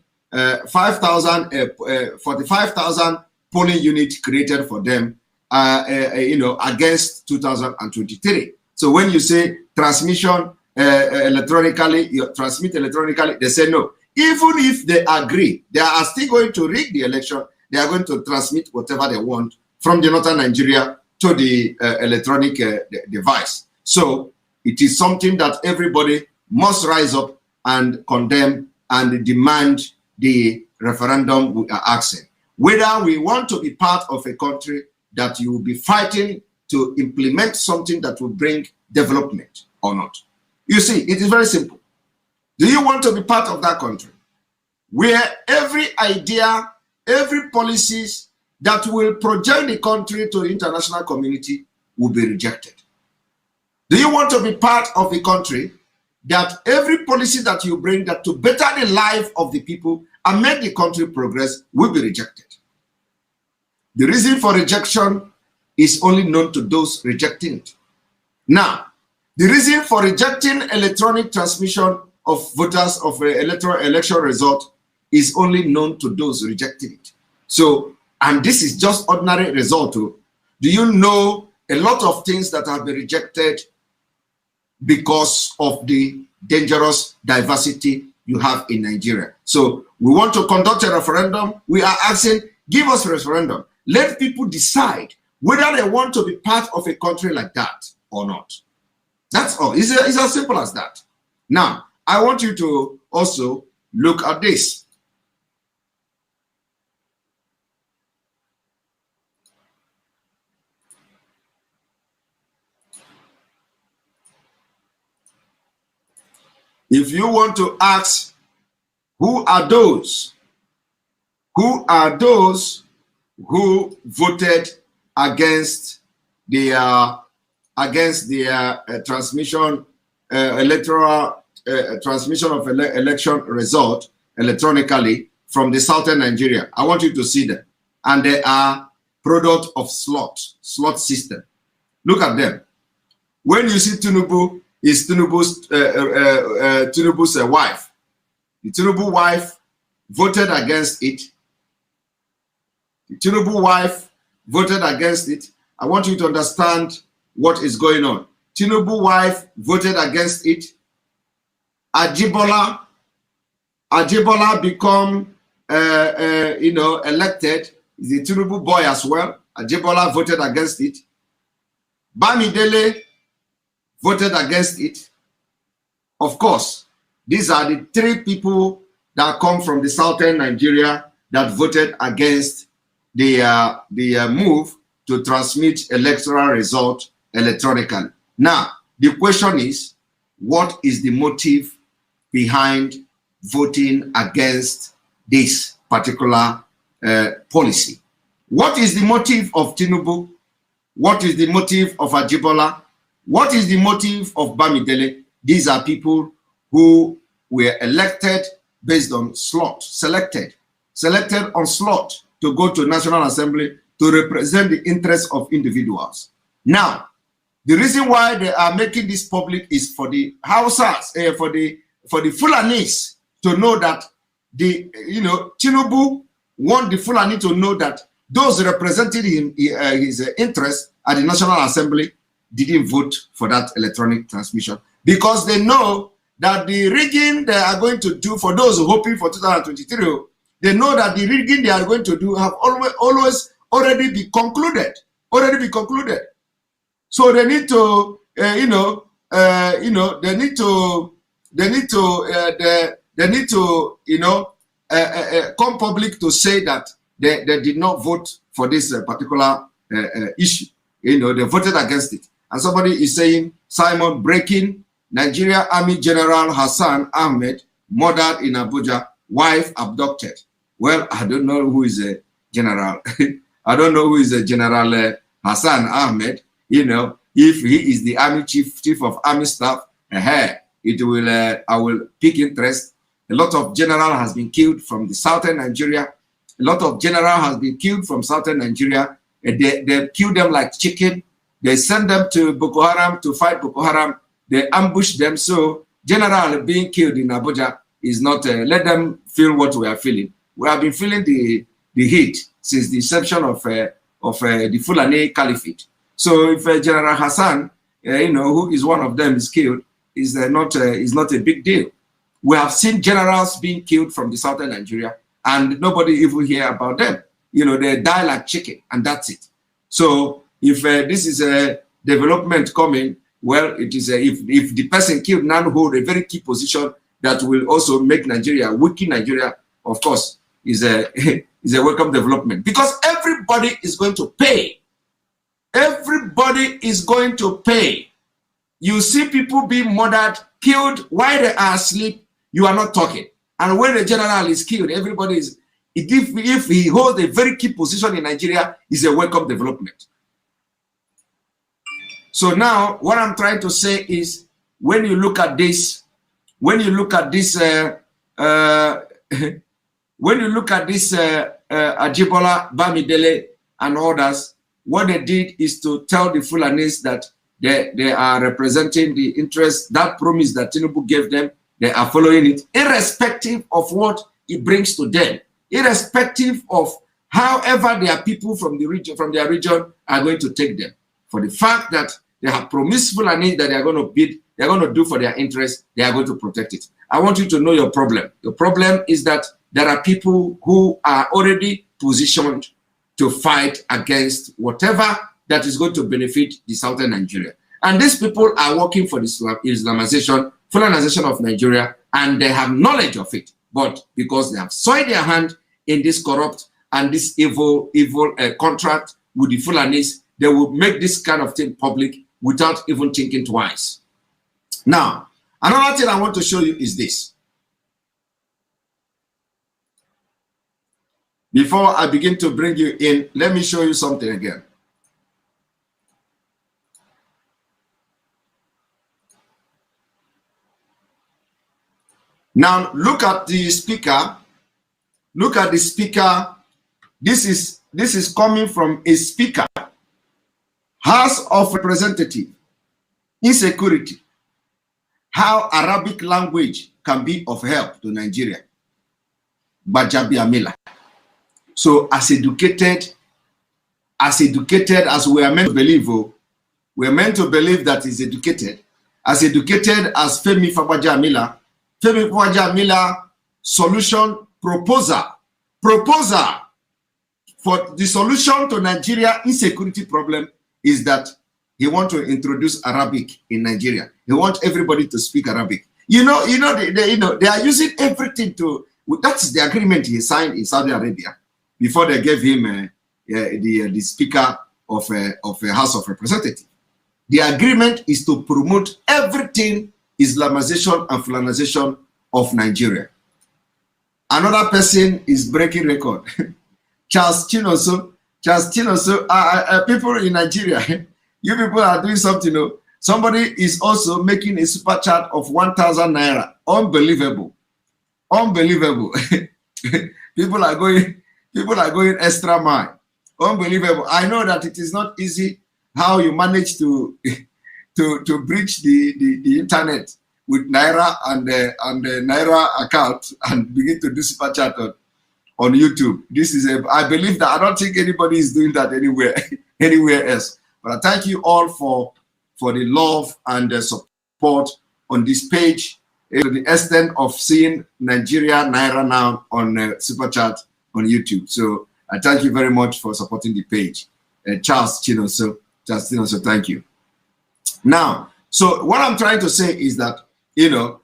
polling unit created for them, against 2023. So when you say transmission electronically, you transmit electronically, they say no. Even if they agree, they are still going to rig the election. They are going to transmit whatever they want from the northern Nigeria to the electronic device. So it is something that everybody must rise up and condemn and demand the referendum we are asking. Whether we want to be part of a country that you will be fighting to implement something that will bring development or not. You see, it is very simple. Do you want to be part of that country where every idea, every policies that will project the country to the international community will be rejected? Do you want to be part of a country that every policy that you bring that to better the life of the people and make the country progress will be rejected? The reason for rejection is only known to those rejecting it. Now, the reason for rejecting electronic transmission of voters of electoral election result is only known to those rejecting it. So, and this is just ordinary result. Do you know a lot of things that have been rejected because of the dangerous diversity you have in Nigeria? So we want to conduct a referendum. We are asking, give us a referendum. Let people decide whether they want to be part of a country like that or not. That's all. It's as simple as that. Now, I want you to also look at this. If you want to ask, who are those who voted against the transmission transmission of election result electronically from the southern Nigeria? I want you to see them, and they are product of slot system. Look at them. When you see Tinubu, is Tinubu's wife. The Tinubu wife voted against it. The Tinubu wife voted against it. I want you to understand what is going on. Tinubu wife voted against it. Ajibola become elected. He's a Tinubu boy as well. Ajibola voted against it. Bamidele voted against it. Of course, these are the three people that come from the southern Nigeria that voted against the move to transmit electoral result electronically. Now, the question is, what is the motive behind voting against this particular policy? What is the motive of Tinubu? What is the motive of Ajibola? What is the motive of Bamidele? These are people who were elected based on slot, selected on slot to go to National Assembly to represent the interests of individuals. Now, the reason why they are making this public is for the Hausas, for the Fulanis to know that Tinubu want the Fulani to know that those representing him, his interest at the National Assembly didn't vote for that electronic transmission, because they know that the rigging they are going to do, for those hoping for 2023, they know that the rigging they are going to do have already been concluded. So they need to, they need to, come public to say that they did not vote for this particular issue. They voted against it. And somebody is saying, Simon, breaking, Nigeria Army General Hassan Ahmed murdered in Abuja, wife abducted. Well, I don't know who is a general. I don't know who is a General Hassan Ahmed. If he is the army chief of army staff, it will. I will pick interest. A lot of general has been killed from the southern Nigeria. A lot of general has been killed from southern Nigeria. They kill them like chicken. They send them to Boko Haram to fight Boko Haram. They ambush them. So general being killed in Abuja is not. Let them feel what we are feeling. We have been feeling the heat since the inception of the Fulani Caliphate. So if General Hassan, who is one of them, is killed, is not a big deal. We have seen generals being killed from the southern Nigeria, and nobody even hear about them. They die like chicken, and that's it. So if this is a development coming, well, it is if the person killed now hold a very key position that will also make Nigeria, weaken Nigeria, of course, is a welcome development, because everybody is going to pay. Everybody is going to pay. You see people being murdered, killed while they are asleep. You are not talking. And when the general is killed, everybody is. If he holds a very key position in Nigeria, is a welcome development. So now, what I'm trying to say is, when you look at this, Ajibola, Bamidele, and others, what they did is to tell the Fulanis that they are representing the interest, that promise that Tinubu gave them. They are following it, irrespective of what it brings to them, irrespective of however their people from their region are going to take them. For the fact that they have promised Fulani that they are going to do for their interest, they are going to protect it. I want you to know your problem. Your problem is that there are people who are already positioned to fight against whatever that is going to benefit the southern Nigeria. And these people are working for the Islamization, Fulanization of Nigeria, and they have knowledge of it. But because they have soiled their hand in this corrupt and this evil contract with the Fulanis, they will make this kind of thing public without even thinking twice. Now, another thing I want to show you is this. Before I begin to bring you in, let me show you something again. Now, look at the speaker. Look at the speaker. This is coming from a speaker. House of Representatives. Insecurity. how Arabic language can be of help to Nigeria. Gbajabiamila. So as educated as we are meant to believe, we are meant to believe that he's educated. As educated as Femi Fagbajabiamila, Femi Fagbajabiamila solution proposal for the solution to Nigeria insecurity problem is that he wants to introduce Arabic in Nigeria. He wants everybody to speak Arabic. They are using everything to. That's the agreement he signed in Saudi Arabia before they gave him the Speaker of a House of Representatives. The agreement is to promote everything Islamization and Fulanization of Nigeria. Another person is breaking record. Charles Chinonso, people in Nigeria, you people are doing something. Somebody is also making a super chat of 1,000 naira. Unbelievable. Unbelievable. People are going extra mile. Unbelievable. I know that it is not easy how you manage to breach the internet with Naira and the Naira account and begin to do super chat on YouTube. This is I believe that I don't think anybody is doing that anywhere else. But I thank you all for the love and the support on this page, to the extent of seeing Nigeria Naira now on super chat on YouTube. So I thank you very much for supporting the page. Charles Chinonso, thank you. Now, so what I'm trying to say is that, the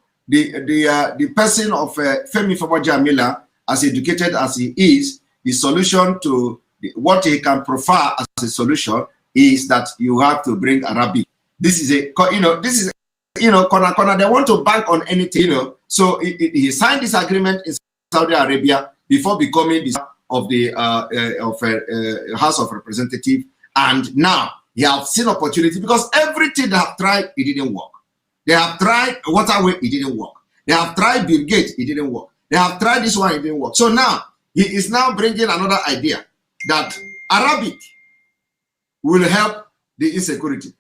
person of Femi Fagbajabiamila, as educated as he is, the solution to what he can prefer as a solution is that you have to bring Arabic. This is corner. They want to bank on anything, So he signed this agreement in Saudi Arabia before becoming the of the House of Representatives, and now he have seen opportunity because everything they have tried, it didn't work. They have tried waterway, it didn't work. They have tried Bill Gates, it didn't work. They have tried this one, it didn't work. So now he is now bringing another idea that Arabic will help the insecurity.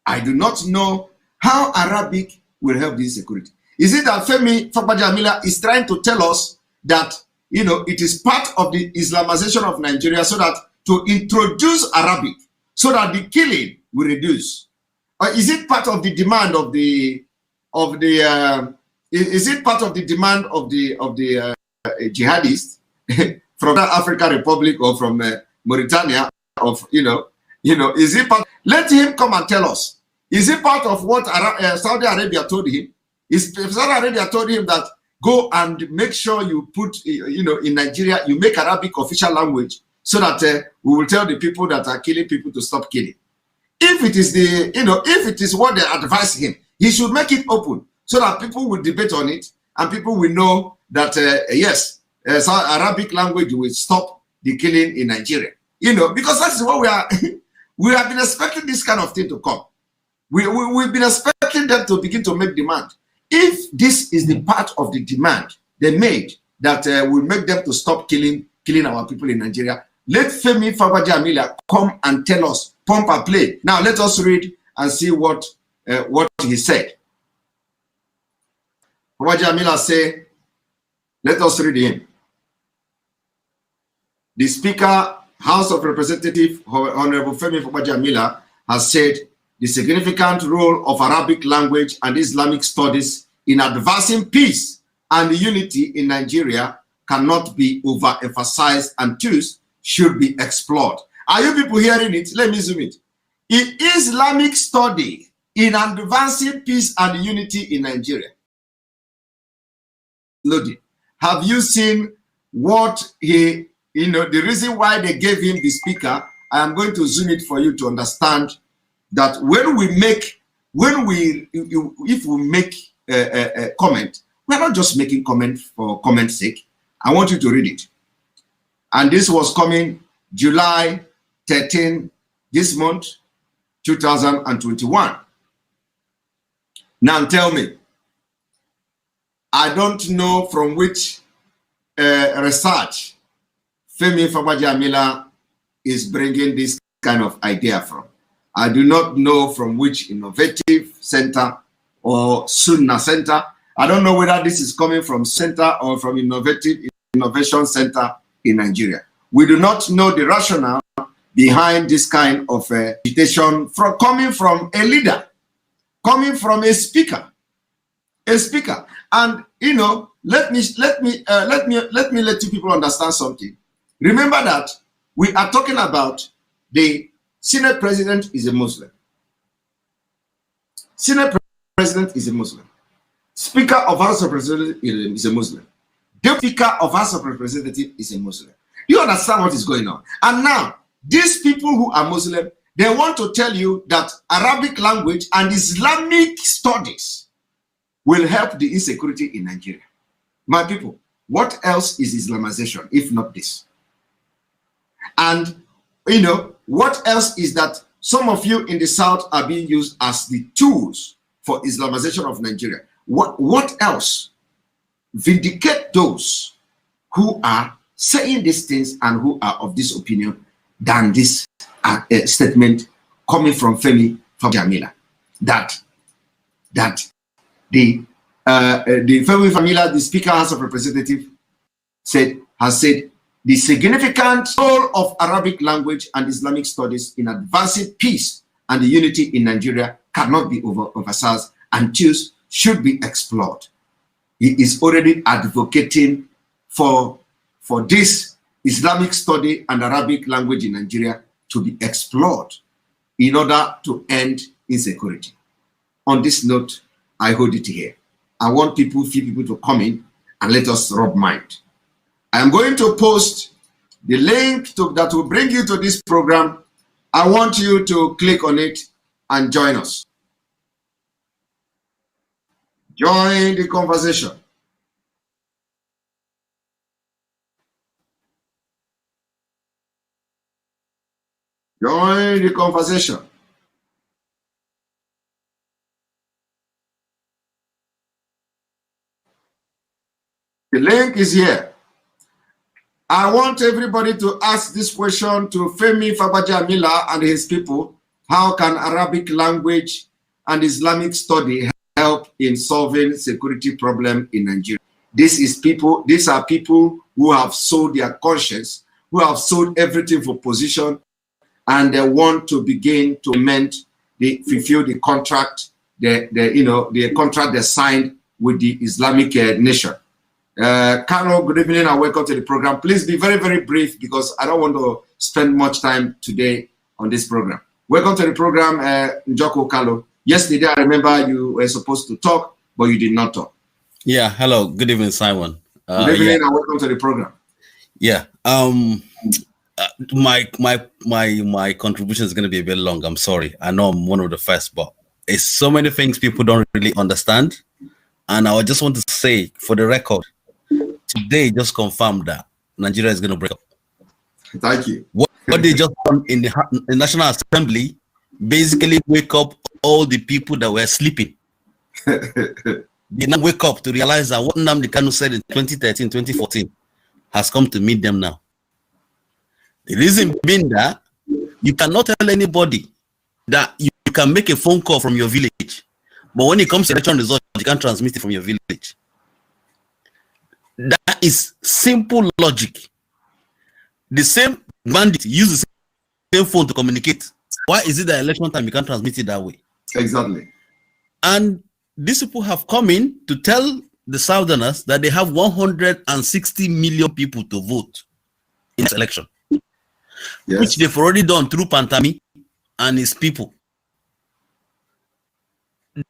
I do not know how Arabic will help the insecurity. Is it that Femi Fagbajabiamila is trying to tell us that it is part of the Islamization of Nigeria, so that to introduce Arabic so that the killing will reduce? Or is it part of the demand of the jihadists from the African Republic or from Mauritania? Is it part? Let him come and tell us. Is it part of what Saudi Arabia told him? Saudi Arabia told him that go and make sure you put, in Nigeria, you make Arabic official language so that we will tell the people that are killing people to stop killing. If it is if it is what they advise him, he should make it open so that people will debate on it and people will know that yes, Arabic language will stop the killing in Nigeria. Because that's what we are. We have been expecting this kind of thing to come. We've been expecting them to begin to make demand. If this is the part of the demand they made that will make them to stop killing our people in Nigeria, let Femi Fagbajabiamila come and tell us, pump and play. Now let us read and see what he said. Fagbajabiamila say, let us read him. The Speaker, House of Representatives, Honorable Femi Fagbajabiamila, has said the significant role of Arabic language and Islamic studies in advancing peace and unity in Nigeria cannot be overemphasized and thus should be explored. Are you people hearing it? Let me zoom it. In Islamic study in advancing peace and unity in Nigeria. Loaded. Have you seen what he, the reason why they gave him the Speaker? I am going to zoom it for you to understand that if we make a comment, we're not just making comment for comment's sake. I want you to read it. And this was coming July 13, this month, 2021. Now tell me, I don't know from which research Femi Fagbajabiamila is bringing this kind of idea from. I do not know from which innovative center or Sunna Center. I don't know whether this is coming from center or from Innovation Center in Nigeria. We do not know the rationale behind this kind of agitation coming from a leader, coming from a speaker. And you know, let you people understand something. Remember that we are talking about the Senate President is a Muslim. Senate President is a Muslim. Speaker of House of Representatives is a Muslim. The Speaker of House of Representatives is a Muslim. You understand what is going on? And now, these people who are Muslim, they want to tell you that Arabic language and Islamic studies will help the insecurity in Nigeria. My people, what else is Islamization if not this? And, you know, what else is that some of you in the South are being used as the tools for Islamization of Nigeria? What else? Vindicate those who are saying these things and who are of this opinion than this statement coming from Femi Fabajamila that the Femi Fabajamila, the Speaker House of Representatives, has said the significant role of Arabic language and Islamic studies in advancing peace and the unity in Nigeria cannot be oversat and should be explored. He is already advocating for this Islamic study and Arabic language in Nigeria to be explored in order to end insecurity. On this note, I hold it here. I want few people to come in and let us rub mind. I am going to post the link that will bring you to this program. I want you to click on it and join us. Join the conversation. Join the conversation. The link is here. I want everybody to ask this question to Femi Fabajamila and his people. How can Arabic language and Islamic study help in solving security problem in Nigeria? These are people who have sold their conscience, who have sold everything for position, and they want to begin to fulfill the contract, the contract they signed with the Islamic nation. Kanu, good evening and welcome to the program. Please be very, very brief because I don't want to spend much time today on this program. Welcome to the program, Njoko Kalo. Yesterday, I remember you were supposed to talk, but you did not talk. Yeah, hello. Good evening, Simon. Good evening and welcome to the program. Yeah. My contribution is going to be a bit long. I'm sorry. I know I'm one of the first, but it's so many things people don't really understand. And I just want to say, for the record, today just confirmed that Nigeria is going to break up. Thank you. What they just done in the National Assembly basically wake up all the people that were sleeping. They now wake up to realize that what Nnamdi Kanu said in 2013, 2014 has come to meet them now. The reason being that you cannot tell anybody that you can make a phone call from your village, but when it comes to election results, you can't transmit it from your village. That is simple logic. The same bandit use the same phone to communicate. Why is it that election time you can't transmit it that way? Exactly. And these people have come in to tell the Southerners that they have 160 million people to vote in this election. Yes. Which they've already done through Pantami and his people.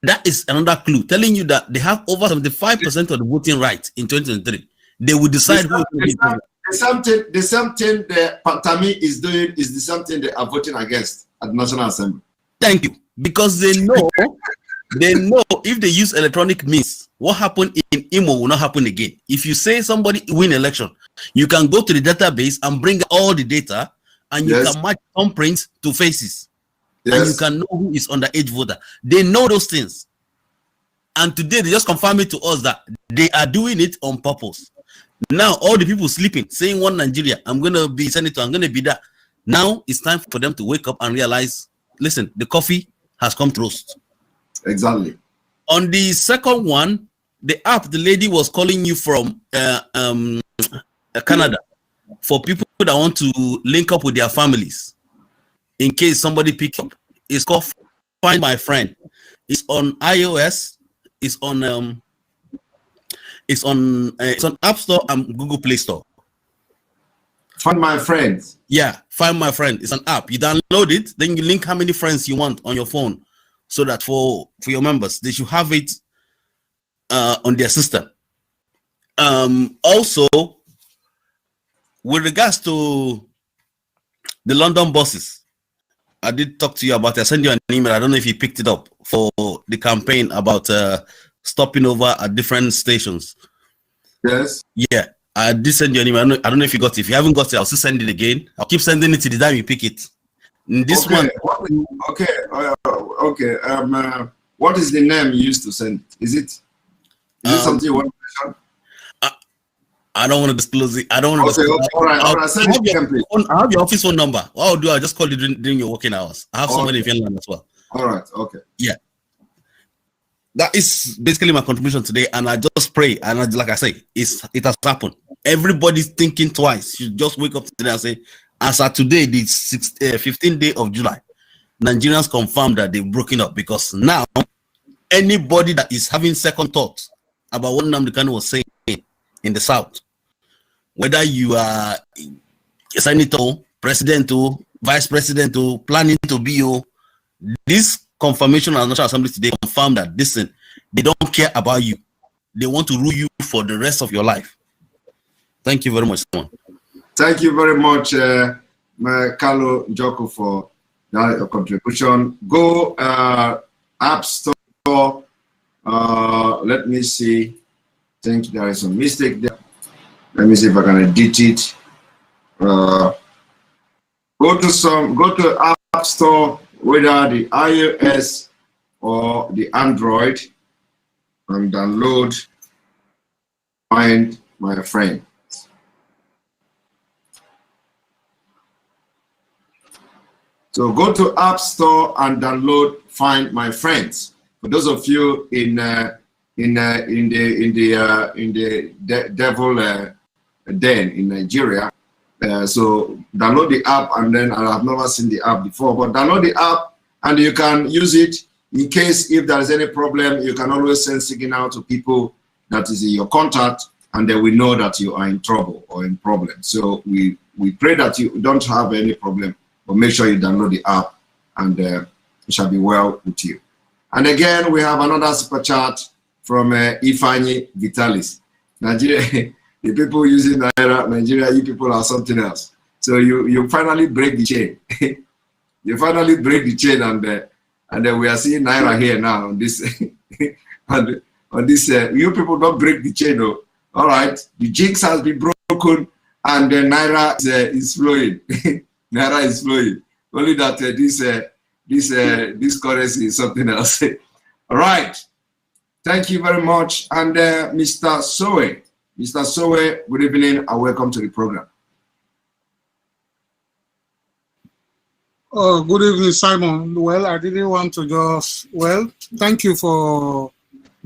That is another clue telling you that they have over 75% of the voting rights in 2023. They will decide who the same thing the Pantami is doing is the same thing they are voting against at the National Assembly. Thank you. Because they know if they use electronic means, what happened in Imo will not happen again. If you say somebody win election, you can go to the database and bring all the data and you can match thumbprints to faces. Yes. And you can know who is underage voter. They know those things. And today they just confirm it to us that they are doing it on purpose. Now all the people sleeping, saying one Nigeria, I'm going to be senator, I'm going to be that. Now it's time for them to wake up and realize, listen, the coffee has come to roast. Exactly. On the second one, the app, the lady was calling you from Canada for people that want to link up with their families. In case somebody picks up, it's called Find My Friend. It's on iOS. It's on App Store and Google Play Store. Find My Friends. Yeah, Find My Friend. It's an app. You download it, then you link how many friends you want on your phone, so that for your members, they should have it on their system. Also, with regards to the London buses, I did talk to you about it. I sent you an email. I don't know if you picked it up for the campaign about stopping over at different stations. Yes. Yeah, I did send you an email. I don't know if you got it. If you haven't got it, I'll still send it again. I'll keep sending it to the time you pick it. This one. Okay. What is the name you used to send? Is it something you want to mention? I don't want to disclose it. I don't want to disclose it. All right. Send it again, please. I have your office phone number. What I'll do, I'll just call you during your working hours. I have somebody in Finland as well. All right. Okay. Yeah. That is basically my contribution today, and I just pray, and like I say, it has happened. Everybody's thinking twice. You just wake up today and say, as of today, the 15th day of July, Nigerians confirmed that they've broken up, because now anybody that is having second thoughts about what Nnamdi Kanu was saying in the South, whether you are a senator, president, or vice president, or planning to be, this confirmation of National Assembly today confirmed that, listen, they don't care about you. They want to rule you for the rest of your life. Thank you very much, Simon. Thank you very much, Carlo Njoko, for that contribution. Go App Store. Let me see. I think there is a mistake there. Let me see if I can edit it. Go to App Store, whether the iOS or the Android, and download Find My Friend. So go to App Store and download Find My Friends. For those of you in the devil den in Nigeria, so download the app, and then I have never seen the app before, but download the app and you can use it in case if there is any problem. You can always send signal to people that is in your contact, and then we know that you are in trouble or in problem. So we pray that you don't have any problem, but make sure you download the app, and it shall be well with you. And again, we have another super chat from Ifeanyi Vitalis. Nigeria, the people using Nigeria, you people are something else. So you finally break the chain. You finally break the chain, and then we are seeing Naira here now on this. on this, you people don't break the chain, though. All right, the jinx has been broken, and the Naira is flowing. Naira is flowing. Only that this currency is something else. All right. Thank you very much. And Mr. Sowe. Mr. Sowe, good evening and welcome to the program. Good evening, Simon. Well, I didn't want to thank you for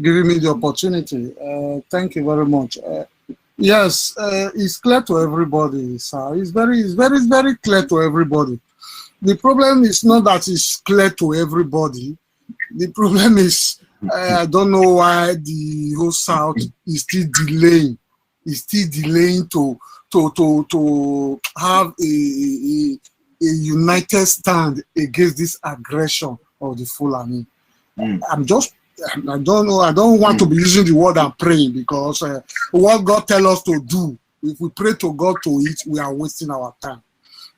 giving me the opportunity. Thank you very much. Yes, it's clear to everybody, sir. It's very clear to everybody. The problem is not that it's clear to everybody. The problem is, I don't know why the whole South is still delaying. It's still delaying to have a united stand against this aggression of the Fulani. I don't know. I don't want to be using the word I'm praying, because what God tells us to do, if we pray to God to it, we are wasting our time.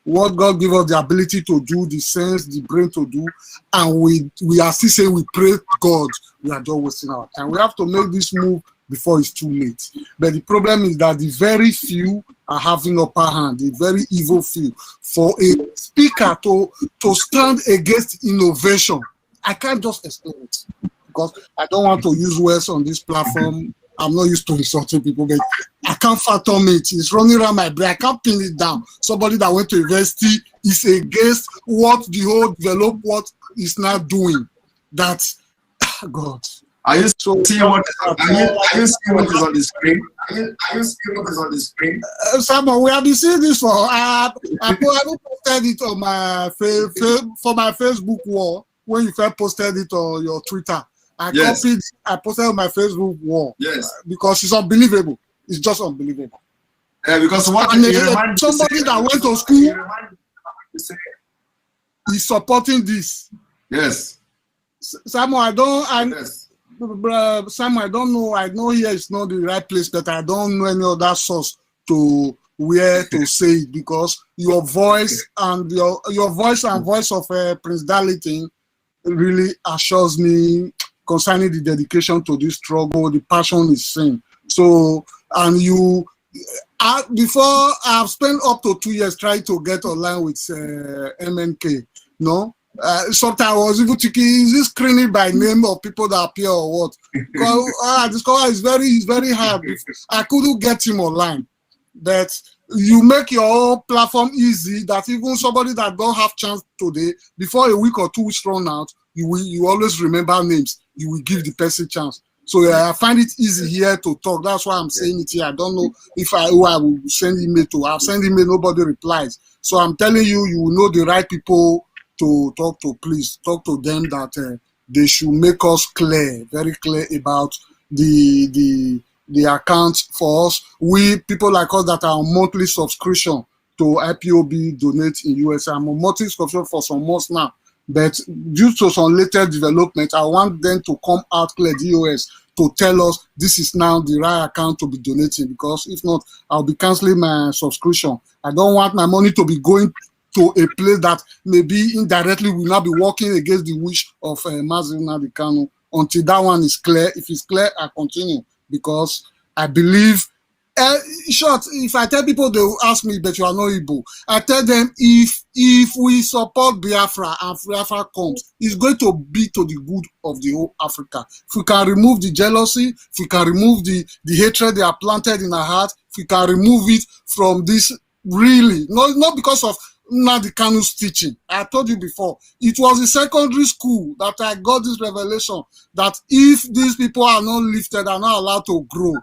What God gives us the ability to do, the sense, the brain to do, and we are still saying we pray God, we are just wasting our time. We have to make this move before it's too late. But the problem is that the very few are having upper hand, the very evil few. For a speaker to stand against innovation, I can't just explain it, because I don't want to use words on this platform. I'm not used to insulting people, but I can't fathom it. It's running around my brain. I can't pin it down. Somebody that went to university is against what the whole develop what is now doing. That's God. Are you So seeing what is on, are you seeing what is on the screen? Are you seeing what is on the screen? Simon, we have been seeing this for. I posted it on my for my Facebook wall when you first posted it on your Twitter. I copied. I posted on my Facebook wall. Yes, because it's unbelievable. It's just unbelievable. Because what and somebody that went to school is supporting this. Yes. Simon, I don't. Simon, I don't know. I know here is not the right place, but I don't know any other source to where to say it, because your voice and your voice and voice of Prince Darlington really assures me concerning the dedication to this struggle, the passion is seen. So, and you, before I've spent up to 2 years trying to get online with MNK, no? Sometimes I was even thinking, is this screening by name of people that appear or what? Because I discovered it's very hard. I couldn't get him online. But you make your own platform easy that even somebody that don't have chance today, before a week or 2 weeks run out, you always remember names. You will give the person chance. So I find it easy here to talk. That's why I'm saying it here. I don't know if I will send email to. I've sent email, nobody replies. So I'm telling you, you will know the right people to talk to. Please talk to them that they should make us clear, very clear about the account for us. We people like us that are on monthly subscription to IPOB donate in US. I'm on monthly subscription for some months now, but due to some latest development, I want them to come out clear, the US, to tell us this is now the right account to be donating, because if not, I'll be canceling my subscription. I don't want my money to be going to a place that maybe indirectly will not be working against the wish of Mazi Nnamdi Kanu. Until that one is clear. If it's clear, I continue, because I believe, short, if I tell people, they will ask me, but you are not Igbo. I tell them, if we support Biafra and Biafra comes, it's going to be to the good of the whole Africa. If we can remove the jealousy, if we can remove the hatred they are planted in our heart, if we can remove it from this, really, not because of Nnamdi Kanu's teaching. I told you before, it was in secondary school that I got this revelation that if these people are not lifted, are not allowed to grow,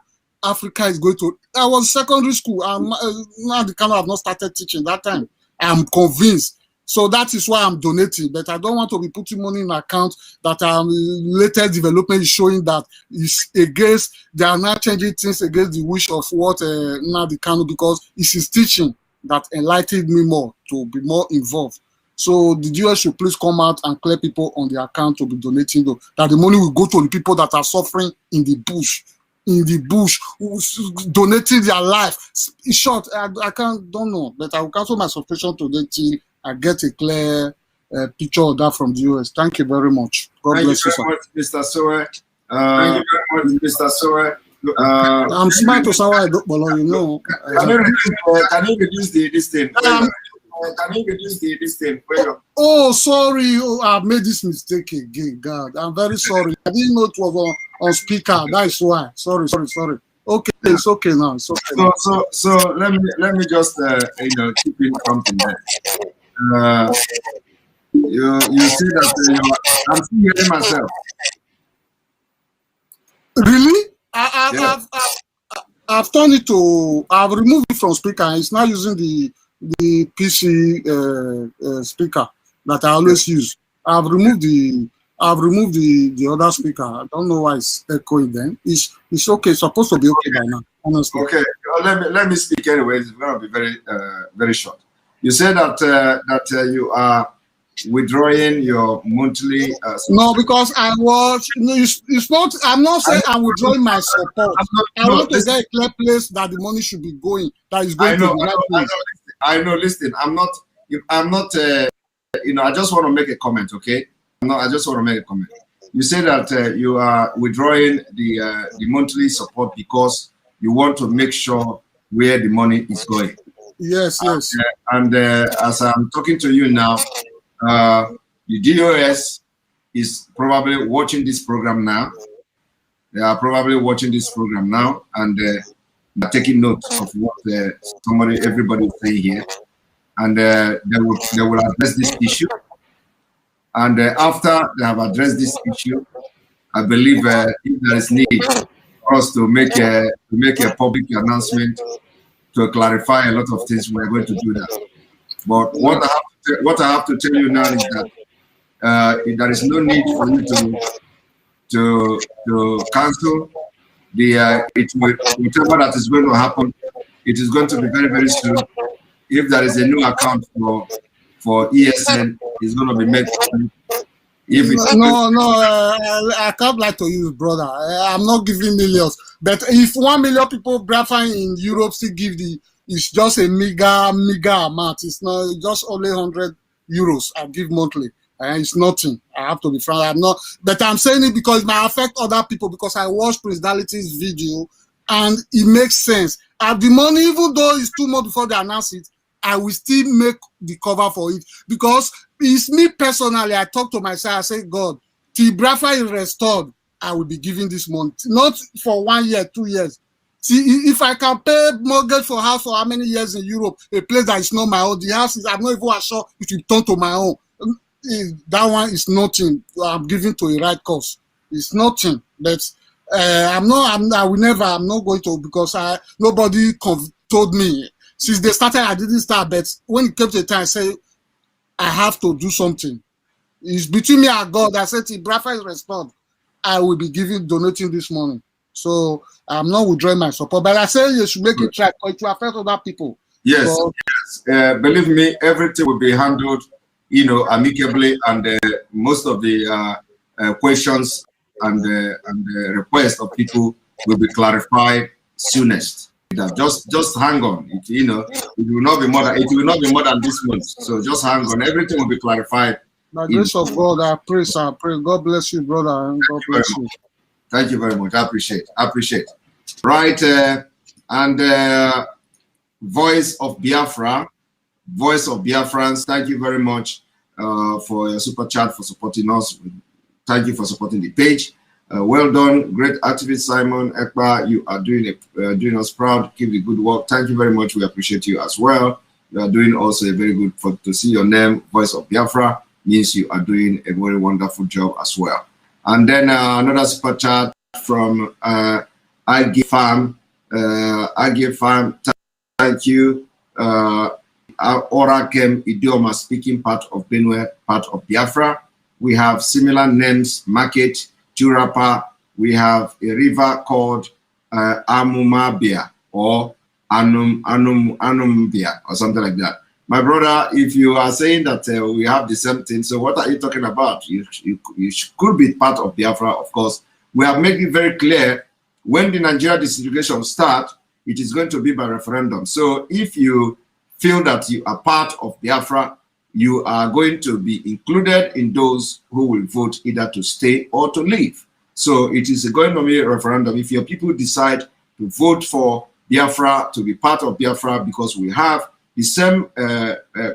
Africa is going to. I was secondary school, and Nnamdi Kanu have not started teaching that time. I'm convinced. So that is why I'm donating, but I don't want to be putting money in account that latest development is showing that it's against, they are not changing things against the wish of what Nnamdi Kanu, because it's his teaching that enlightened me more to be more involved. So the US should please come out and clear people on the account to be donating, though, that the money will go to the people that are suffering in the bush, donating their life. In short, I don't know, but I will cancel my subscription today till I get a clear picture of that from the US. Thank you very much. God bless you, sir. Mr. Soe. Thank you very much, Mr. Soe. I'm smart to someone I don't belong, you know. Can you reduce this thing? Can you reduce this thing? Oh, sorry. Oh, I've made this mistake again. God, I'm very sorry. I didn't know it was on speaker. That's why. Sorry. Okay, it's okay now. It's okay. So let me just keep in something there. You see that I'm still hearing myself. Really? I've turned it to. I've removed it from speaker. It's now using the PC speaker that I always use. I've removed the other speaker. I don't know why it's echoing. Then it's okay. It's supposed to be okay by now. Honestly. Okay. Let me speak anyway. It's going to be very very short. You said that you are withdrawing your monthly. No, because I was. No, it's not. I'm not saying I'm withdrawing my support. I want to get a clear place that the money should be going. That is going to the right place. I know. Listen, I'm not. I just want to make a comment. Okay. I just want to make a comment. You say that you are withdrawing the monthly support because you want to make sure where the money is going. Yes. And as I'm talking to you now, the DOS is probably watching this program now. They are probably watching this program now, and they're taking note of what everybody is saying here, and they will address this issue. And after they have addressed this issue, I believe if there is need for us to make a public announcement to clarify a lot of things, we are going to do that. But what I have to tell you now is that there is no need for you to cancel the whatever that is going to happen. It is going to be very, very soon. If there is a new account for ESN, it's going to be made. If it's I can't like to use, brother. I'm not giving millions, but if 1 million people Biafran in Europe still give it's just a mega amount. It's not just only 100 euros I give monthly. It's nothing. I have to be frank. I'm not, but I'm saying it because it might affect other people, because I watched Prince Dality's video and it makes sense. And the money, even though it's 2 months before they announce it, I will still make the cover for it, because it's me personally. I talk to myself. I say, God, till Biafra is restored, I will be giving this money, not for 1 year, 2 years. See, if I can pay mortgage for house for how many years in Europe, a place that is not my own, the house is, I'm not even sure it will turn to my own. That one is nothing. I'm giving to a right cause. It's nothing. But I'm not going to, because nobody told me. Since they started, I didn't start, but when it came to the time, I said, I have to do something. It's between me and God. I said, if Biafra is restored, I will be donating this money. So I'm not withdrawing my support. But I say you should make it right, because it will affect other people. Yes, so, yes. Believe me, everything will be handled, amicably, and most of the questions and requests of people will be clarified soonest. Just hang on. It will not be more than this month. So just hang on. Everything will be clarified. By the grace of God, I pray, sir. Pray. God bless you, brother, and God bless you. Thank you very much. I appreciate. Right, and Voice of Biafra, Voice of Biafrans. Thank you very much for your super chat, for supporting us. Thank you for supporting the page. Well done, great activist Simon Ekpa. You are doing us proud. Keep the good work. Thank you very much. We appreciate you as well. You are doing also a very good, to see your name, Voice of Biafra, means you are doing a very wonderful job as well. And then another super chat from IG Farm. Thank you. Orakem Idioma, speaking part of Benue, part of Biafra. We have similar names, Market, Jurapa. We have a river called Amumabia or Anumbia or something like that. My brother, if you are saying that we have the same thing, so what are you talking about? You could be part of Biafra, of course. We have made it very clear, when the Nigeria disintegration starts, it is going to be by referendum. So if you feel that you are part of Biafra, you are going to be included in those who will vote either to stay or to leave. So it is going to be a referendum. If your people decide to vote for Biafra, to be part of Biafra, because we have the same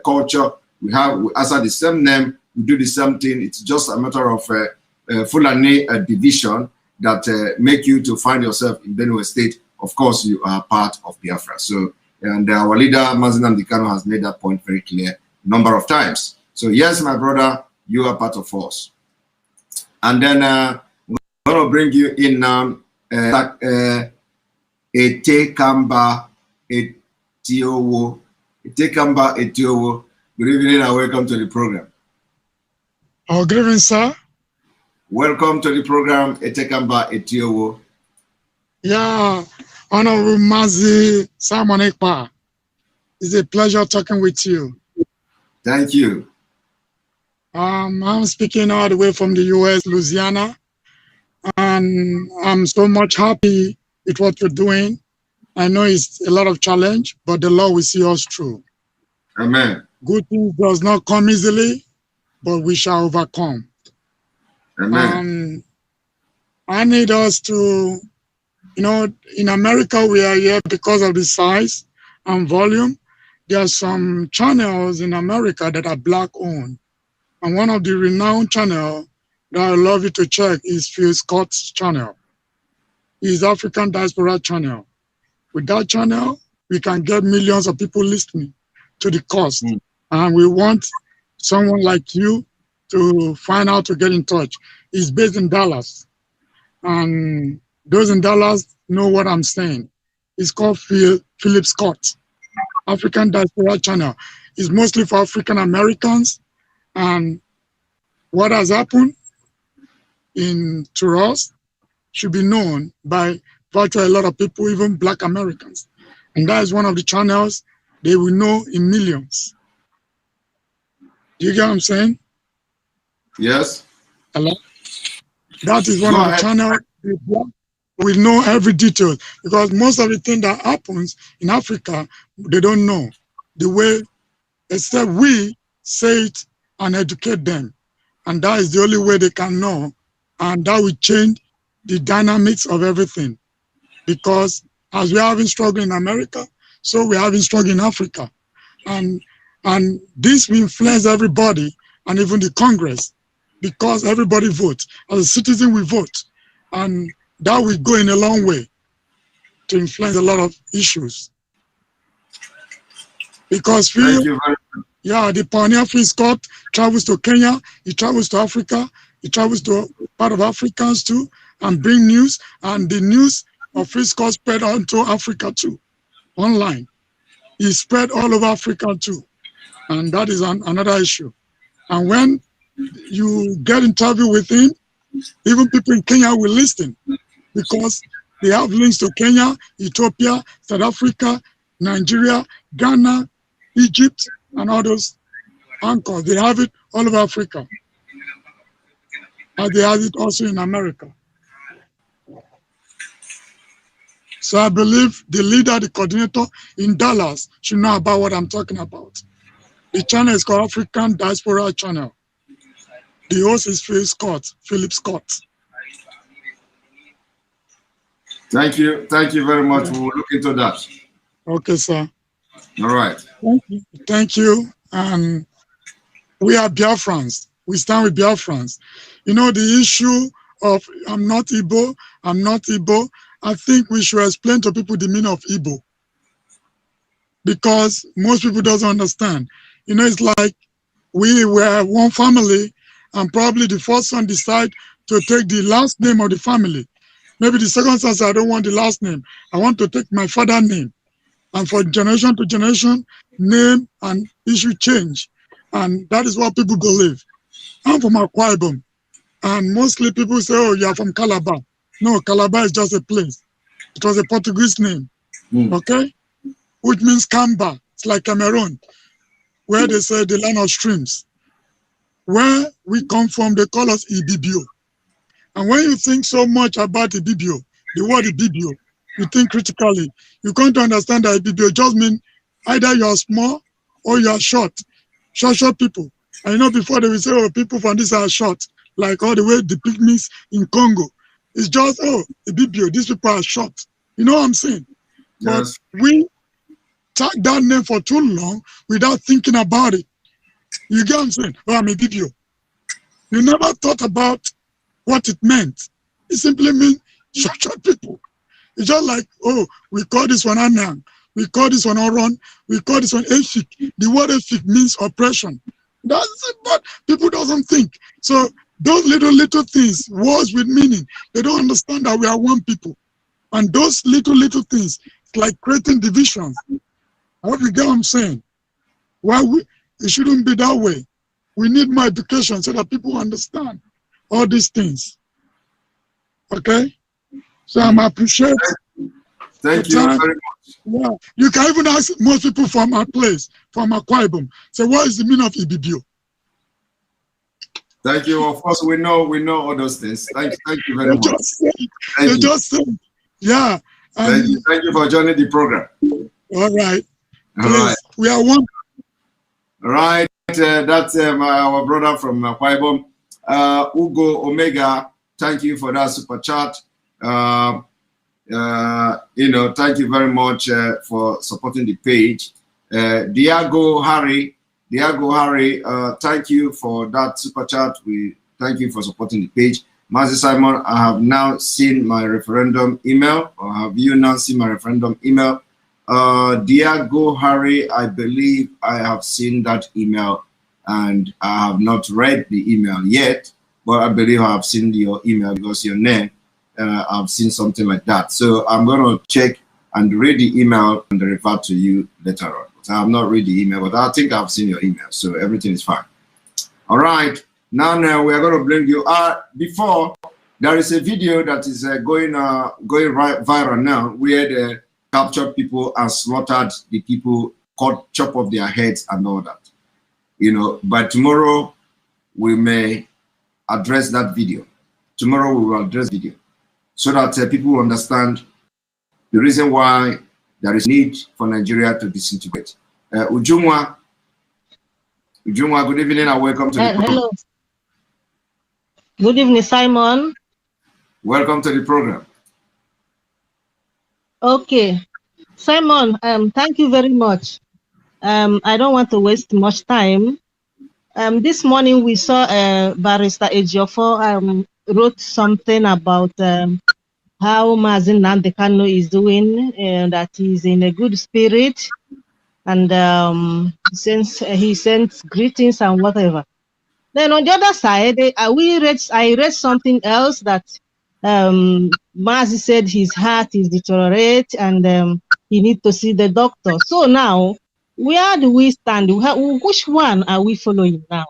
culture, we answer the same name, we do the same thing. It's just a matter of Fulani division that make you to find yourself in Benue State. Of course, you are part of Biafra. So, and our leader, Mazi Nnamdi Kanu, has made that point very clear a number of times. So yes, my brother, you are part of us. And then we're going to bring you in now, Etekamba Etiowo. Etekamba Etiowo. Good evening and welcome to the program. Oh, good evening, sir. Welcome to the program, Etekamba Etiowo. Yeah, Honorable Mazi Simon Ekpa. It's a pleasure talking with you. Thank you. I'm speaking all the way from the US, Louisiana, and I'm so much happy with what you're doing. I know it's a lot of challenge, but the Lord will see us through. Amen. Good things does not come easily, but we shall overcome. Amen. I need us to, in America, we are here because of the size and volume. There are some channels in America that are Black-owned. And one of the renowned channels that I love you to check is Phil Scott's channel. His African Diaspora channel. With that channel, we can get millions of people listening to the cost. And we want someone like you to find out to get in touch. He's based in Dallas. and those in Dallas know what I'm saying. It's called Philip Scott, African Diaspora Channel. It's mostly for African Americans, and what has happened to us should be known by virtually a lot of people, even Black Americans. And that is one of the channels they will know in millions. Do you get what I'm saying? Yes. Hello? That is one of the channels we know every detail, because most of the things that happens in Africa, they don't know the way, except we say it and educate them. And that is the only way they can know. And that will change the dynamics of everything. Because as we're having struggle in America, so we're having struggle in Africa. And this will influence everybody, and even the Congress, because everybody votes. As a citizen, we vote. And that will go in a long way to influence a lot of issues. Because the pioneer Phil Scott travels to Kenya, he travels to Africa, he travels to part of Africans too, and bring news, and the news of Phil Scott spread onto Africa too, online. He spread all over Africa too, and that is another issue. And when you get interview with him, even people in Kenya will listen, because they have links to Kenya, Ethiopia, South Africa, Nigeria, Ghana, Egypt, and all those anchors. They have it all over Africa. And they have it also in America. So I believe the leader, the coordinator in Dallas should know about what I'm talking about. The channel is called African Diaspora Channel. The host is Philip Scott. Thank you very much. We'll look into that. Okay, sir. All right. Thank you. And we are Biafrans. We stand with Biafrans. You know, the issue of I'm not Igbo, I think we should explain to people the meaning of Igbo, because most people doesn't understand. You know, it's like we were one family, and probably the first son decide to take the last name of the family. Maybe the second son said, I don't want the last name. I want to take my father's name. And for generation to generation, name and issue change. And that is what people believe. I'm from Akwa Ibom, and mostly people say, oh, you're from Calabar. No, Calabar is just a place. It was a Portuguese name, okay? Which means Kamba. It's like Cameroon, where they say the land of streams. Where we come from, they call us Ibibio. And when you think so much about Ibibio, the word Ibibio, you think critically, you come to understand that Ibibio just means either you are small or you are short. Short people. And you know, before they will say, oh, people from this are short, like all the way the pygmies in Congo. It's just, oh, Ibibio, these people are short. You know what I'm saying? Yes. But we tag that name for too long without thinking about it. You get what I'm saying? Oh, I'm Ibibio. You never thought about what it meant. It simply means short people. It's just like, oh, we call this one Anang, we call this one Oron, we call this one Efik. The word Efik means oppression. That's it, but people doesn't think. So those little things, words with meaning, they don't understand that we are one people. And those little things, it's like creating divisions. I hope you get what I'm saying. It shouldn't be that way. We need more education so that people understand all these things. Okay? So I'm appreciating. Thank you very much. Yeah. You can even ask most people from our place, from Akwa Ibom, say, what is the meaning of Ibibio? Thank you. Of course, we know all those things. Thank you very much. Just say, yeah. Thank you for joining the program. All right. All right. We are one. All right. That's our brother from Akwa Ibom, Ugo Omega. Thank you for that super chat. Thank you very much for supporting the page. Diago Harry, thank you for that super chat. We thank you for supporting the page. Mazi Simon, I have now seen my referendum email, or have you now seen my referendum email? Diago Harry, I believe I have seen that email, and I have not read the email yet, but I believe I have seen your email because your name I've seen something like that. So I'm going to check and read the email and refer to you later on. So I've not read the email, but I think I've seen your email, so everything is fine. All right, now we are going to bring you. Before, there is a video that is going viral now, where they captured people and slaughtered the people, chop off their heads and all that. You know, but tomorrow we may address that video. Tomorrow we will address video so that people understand the reason why there is need for Nigeria to disintegrate. Ujumwa, good evening and welcome to the program. Hello. Good evening, Simon. Welcome to the program. Okay. Simon, thank you very much. I don't want to waste much time. This morning we saw Barrister Ejiofor wrote something about how Mazi Nnamdi Kanu is doing, and that he's in a good spirit, and since he sends greetings and whatever. Then on the other side, I read something else that Mazi said his heart is deteriorate and he needs to see the doctor. So now, where do we stand? Which one are we following now?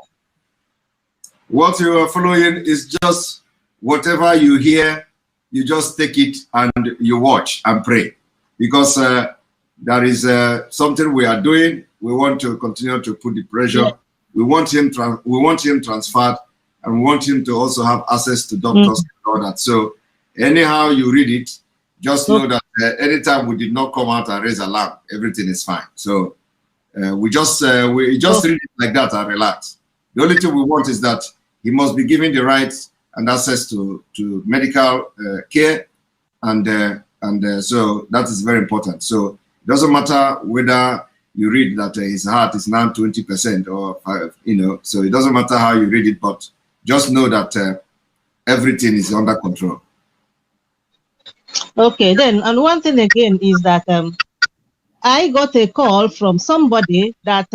What you are following is just whatever you hear, you just take it and you watch and pray. Because there is something we are doing. We want to continue to put the pressure. Yeah. We want him transferred, and we want him to also have access to doctors and all that. So anyhow you read it, just know that anytime we did not come out and raise alarm, everything is fine. So we just read it like that and relax. The only thing we want is that he must be given the rights and access to medical care, and so that is very important. So it doesn't matter whether you read that his heart is now 20% or 5, you know. So it doesn't matter how you read it, but just know that everything is under control. Okay, then, and one thing again is that I got a call from somebody that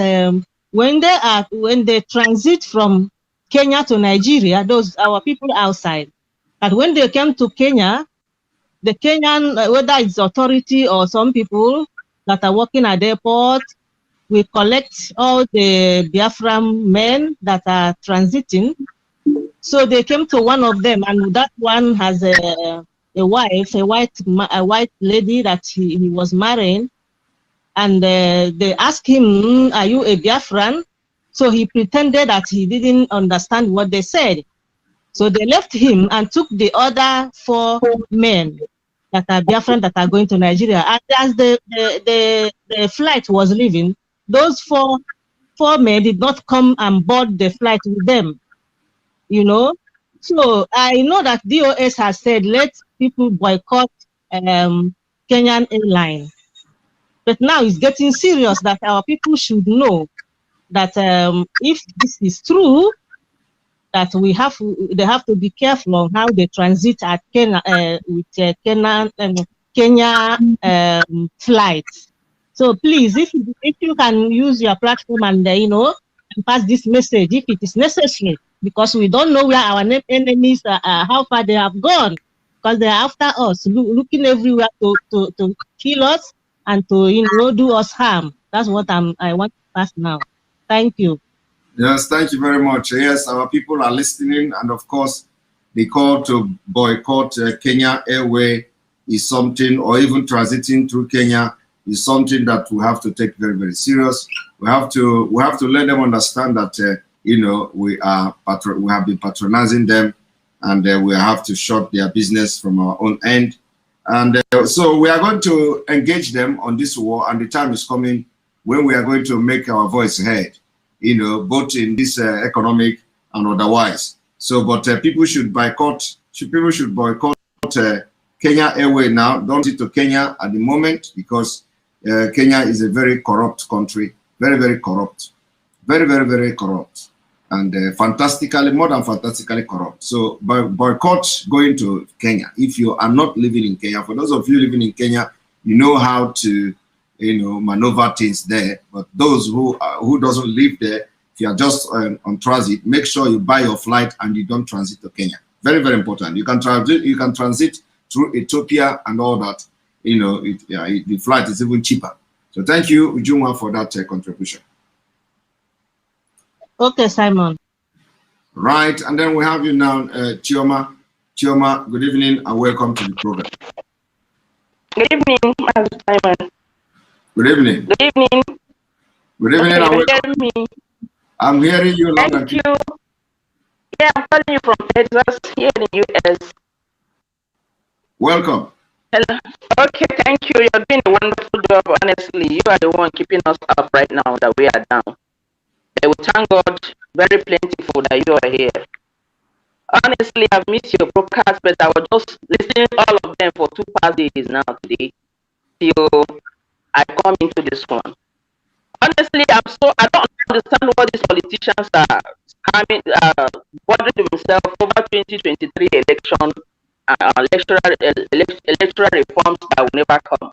when they transit from Kenya to Nigeria, those our people outside, that when they came to Kenya, the Kenyan, whether it's authority or some people that are working at the airport, we collect all the Biafran men that are transiting. So they came to one of them, and that one has a wife, a white lady that he was marrying, and they asked him, "Are you a Biafran?" So he pretended that he didn't understand what they said. So they left him and took the other 4 men that are Biafran that are going to Nigeria. And as the flight was leaving, those four men did not come and board the flight with them, you know. So I know that DOS has said, let people boycott Kenyan airline. But now it's getting serious that our people should know that if this is true, that they have to be careful on how they transit at Kenya with Kenya flights. So please, if you can use your platform and and pass this message if it is necessary, because we don't know where our enemies are, how far they have gone, because they are after us, looking everywhere to kill us and to do us harm. That's what I want to pass now. Thank you. Yes, thank you very much. Yes, our people are listening, and of course, the call to boycott Kenya Airway is something, or even transiting through Kenya is something that we have to take very, very serious. We have to let them understand that we have been patronizing them, and we have to shut their business from our own end. And so we are going to engage them on this war, and the time is coming when we are going to make our voice heard, both in this economic and otherwise. So, but people should boycott. People should boycott Kenya Airway now. Don't go to Kenya at the moment, because Kenya is a very corrupt country, very, very corrupt, very, very, very corrupt, and fantastically, more than fantastically corrupt. So, boycott going to Kenya. If you are not living in Kenya, for those of you living in Kenya, you know how to maneuver things there. But those who doesn't live there, if you are just on transit, make sure you buy your flight and you don't transit to Kenya. Very, very important. You can transit through Ethiopia and all that, you know, the flight is even cheaper. So thank you, Ujunwa, for that contribution. Okay, Simon. Right, and then we have you now, Chioma. Chioma, good evening and welcome to the program. Good evening, Simon. Good evening. Good evening. Good evening and welcome. Me. I'm hearing you loud and clear. Thank you. Yeah, I'm calling you from Texas, here in the US. Welcome. Hello. Okay, thank you. You're doing a wonderful job, honestly. You are the one keeping us up right now that we are down. I will thank God, very plentiful that you are here. Honestly, I've missed your broadcast, but I was just listening to all of them for 2 past days now today, till I come into this one. Honestly, I don't understand what these politicians are coming, bothering themselves over 2023 election, electoral reforms that will never come.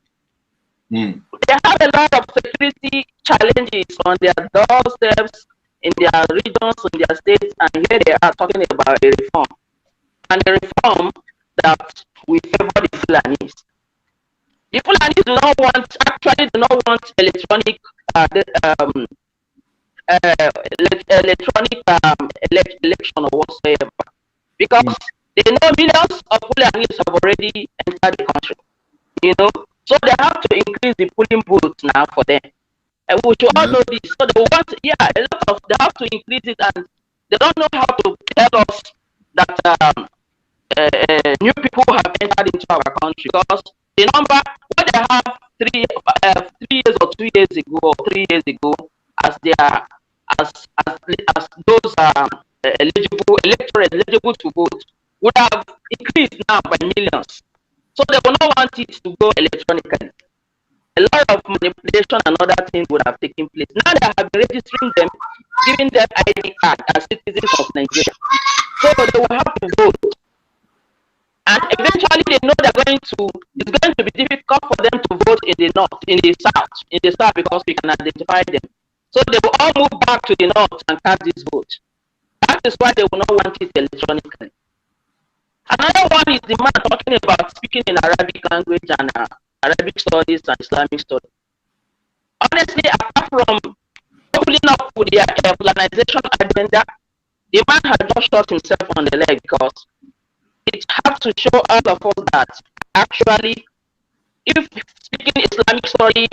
They have a lot of security challenges on their doorsteps, in their regions, in their states, and here they are talking about a reform. And a reform that will favor the Fulanis. The Fulanis do not want electronic election or whatsoever, because they know millions of Fulanis have already entered the country, you know, so they have to increase the polling booths now for them. And we should all know this. So they want, they have to increase it, and they don't know how to tell us that new people have entered into our country, because the number what they have 3 years or 2 years ago or 3 years ago as their as those eligible to vote would have increased now by millions. So they will not want it to go electronically. A lot of manipulation and other things would have taken place. Now they have been registering them, giving them ID card as citizens of Nigeria. So they will have to vote. And eventually they know it's going to be difficult for them to vote in the north, in the south, because we can identify them. So they will all move back to the north and cast this vote. That is why they will not want it electronically. Another one is the man talking about speaking in Arabic language and Arabic studies and Islamic studies. Honestly, apart from pulling up with the Fulanization agenda, the man had just shot himself on the leg, because it has to show all of us that actually, if speaking Islamic study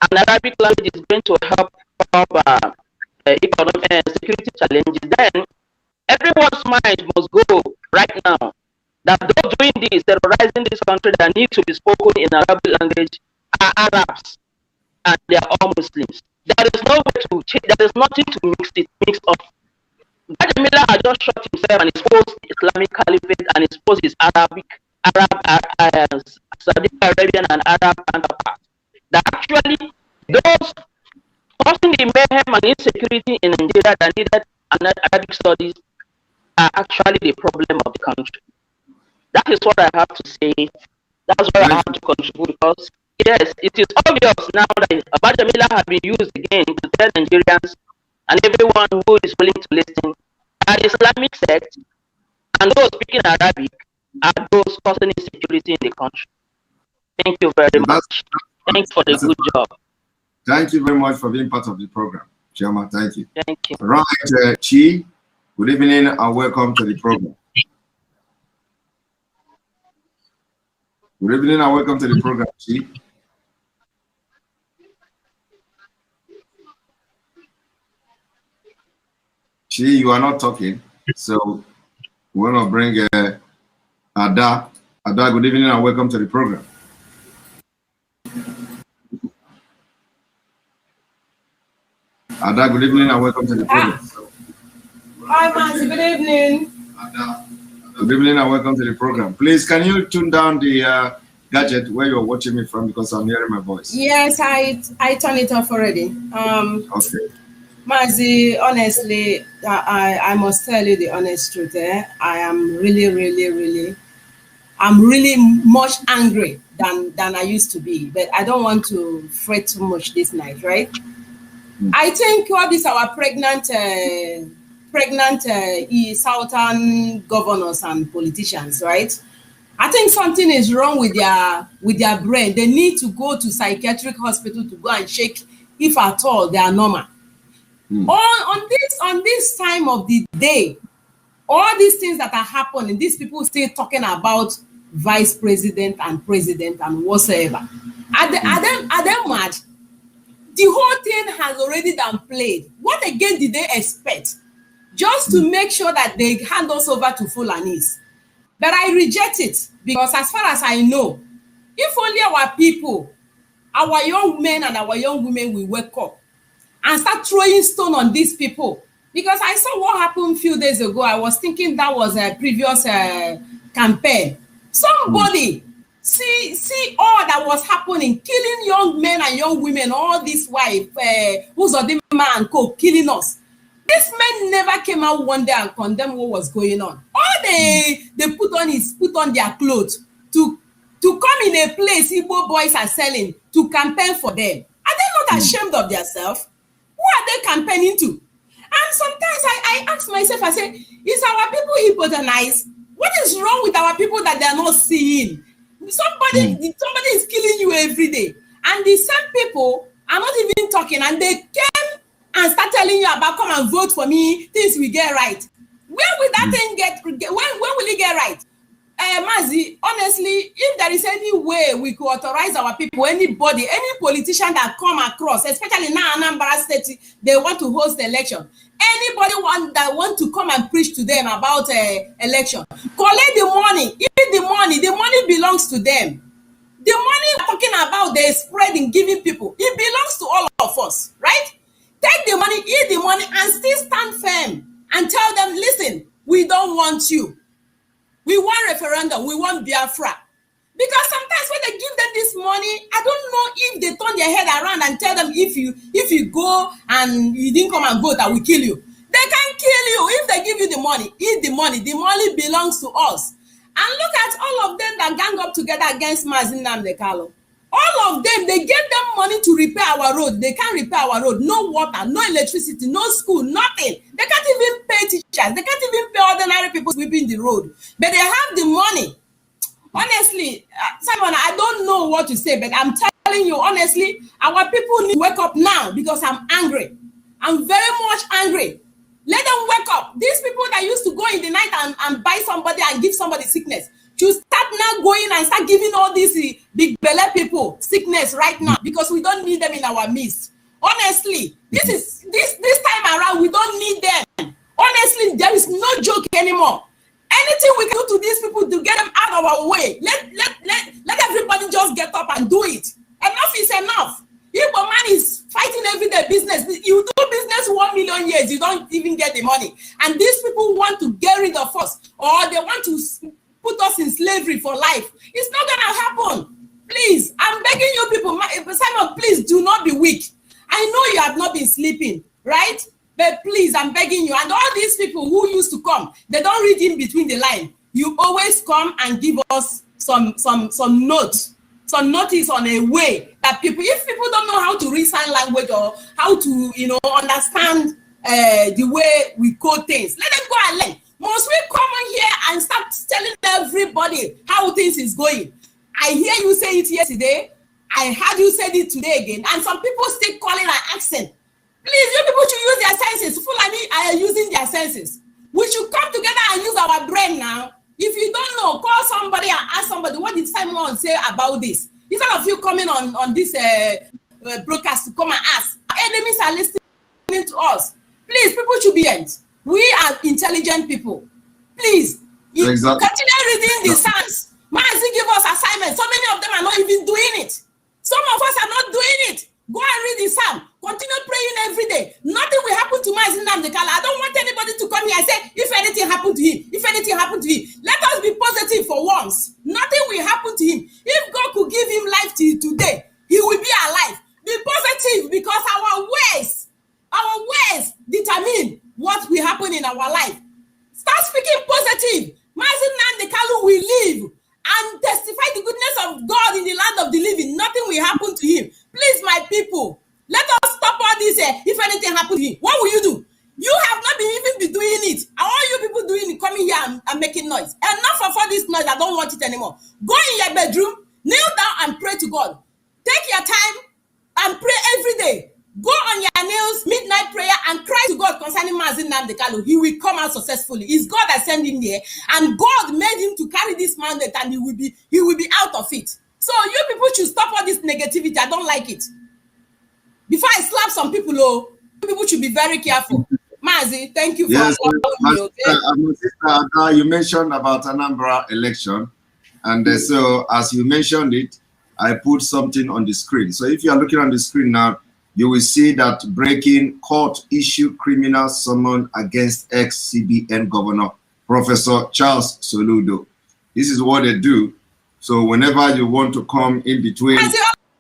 and Arabic language is going to help solve economic security challenges, then everyone's mind must go right now that those doing this, terrorizing this country that need to be spoken in Arabic language are Arabs, and they are all Muslims. There is no way to change. There is nothing to mix up. Miller had just shot himself and exposed Islamic Caliphate and exposed his Saudi Arabian and Arab counterparts. That actually those causing the mayhem and insecurity in Nigeria that needed Arabic studies are actually the problem of the country. That is what I have to say. That's what I have to contribute, because yes, it is obvious now that Miller has been used again to tell Nigerians and everyone who is willing to listen that Islamic sect and those speaking Arabic are those causing insecurity in the country. Thank you very much. Thanks for the good job. Thank you very much for being part of the program, Chairman. Thank you. Thank you. Right, Chi, good evening and welcome to the program. Good evening and welcome to the program, Chi. Chi, you are not talking, so we want to bring Ada. Ada, good evening and welcome to the program. Ada, good evening and welcome to the program. Hi, Mazi, good evening. Ada, good evening and welcome to the program. Please, can you tune down the gadget where you're watching me from, because I'm hearing my voice? Yes, I turned it off already. Okay. Mazi, honestly, I must tell you the honest truth. I am really much angry than I used to be, but I don't want to fret too much this night, right? I think all these our pregnant southern governors and politicians, right, I think something is wrong with their brain. They need to go to psychiatric hospital to go and check if at all they are normal. On this time of the day, all these things that are happening, these people still talking about vice president and president and whatsoever. Are they mad? The whole thing has already played. What again did they expect? Just to make sure that they hand us over to Fulanis. But I reject it, because as far as I know, if only our people, our young men and our young women will wake up and start throwing stone on these people. Because I saw what happened a few days ago. I was thinking that was a previous campaign. Somebody see all that was happening, killing young men and young women, all this wife, who's a man killing us. These men never came out one day and condemned what was going on. All they put on is put on their clothes to come in a place Igbo boys are selling to campaign for them. Are they not ashamed of themselves? Who are they campaigning to? And sometimes I ask myself, I say, is our people hypnotized? What is wrong with our people that they are not seeing? Somebody is killing you every day. And the same people are not even talking, and they came and start telling you about come and vote for me, things will get right. When will that thing get, when will it get right? Mazi, honestly, if there is any way we could authorize our people, anybody, any politician that come across, especially now Anambra State, they want to host the election. Anybody that want to come and preach to them about election, collect the money, eat the money belongs to them. The money we're talking about, they're spreading, giving people, it belongs to all of us, right? Take the money, eat the money, and still stand firm and tell them, listen, we don't want you. We want referendum. We want Biafra. Because sometimes when they give them this money, I don't know if they turn their head around and tell them, if you go and you didn't come and vote, I will kill you. They can kill you if they give you the money. Eat the money. The money belongs to us. And look at all of them that gang up together against Mazi Nnamdi. All of them, they gave them money to repair our road. They can't repair our road. No water, no electricity, no school, nothing. They can't even pay teachers. They can't even pay ordinary people sweeping the road. But they have the money. Honestly, Simon, I don't know what to say, but I'm telling you, honestly, our people need to wake up now, because I'm angry. I'm very much angry. Let them wake up. These people that used to go in the night and buy somebody and give somebody sickness, to start now going and start giving all these big belly people sickness right now, because we don't need them in our midst. Honestly, this time around, we don't need them. Honestly, there is no joke anymore. Anything we can do to these people to get them out of our way, let everybody just get up and do it. Enough is enough. If a man is fighting everyday business, you do business 1 million years, you don't even get the money. And these people want to get rid of us, or they want to put us in slavery for life. It's not gonna happen. Please, I'm begging you people, Simon, please do not be weak. I know you have not been sleeping, right? But please, I'm begging you. And all these people who used to come, they don't read in between the line. You always come and give us some notes, some notice on a way that people, if people don't know how to read sign language or how to, understand the way we code things, let them go and learn. Must we come in here and start telling everybody how things is going? I hear you say it yesterday. I heard you say it today again. And some people still calling and asking. Please, you people should use their senses. Fulani are using their senses. We should come together and use our brain now. If you don't know, call somebody and ask somebody, what did Simon say about this? Instead of you coming on this broadcast to come and ask. Our enemies are listening to us. Please, people should be ent. We are intelligent people. Please, continue reading the Psalms. Mazi give us assignments. So many of them are not even doing it. Some of us are not doing it. Go and read the Psalm. Continue praying every day. Nothing will happen to Mazi Nnamdi. I don't want anybody to come here and say, if anything happened to him, if anything happened to him. Let us be positive for once. Nothing will happen to him. If God could give him life till today, he will be alive. Be positive, because our ways determine what will happen in our life. Start speaking positive. Mazi Nnamdi will live and testify the goodness of God in the land of the living. Nothing will happen to him. Please, my people, let us stop all this. If anything happens to him, what will you do? You have not been even doing it. All you people doing it, coming here and making noise. Enough of all this noise. I don't want it anymore. Go in your bedroom, kneel down and pray to God. Take your time and pray every day. Go on your knees, midnight prayer, and cry to God concerning Mazi Nnamdi Kanu. He will come out successfully. It's God that sent him here, and God made him to carry this mandate, and he will be out of it. So you people should stop all this negativity. I don't like it. Before I slap some people, you people should be very careful. Mazi, thank you for allowing me. Okay? You mentioned about Anambra election, and so as you mentioned it, I put something on the screen. So if you are looking on the screen now, you will see that breaking court issue criminal summon against ex-CBN governor, Professor Charles Soludo. This is what they do. So whenever you want to come in between,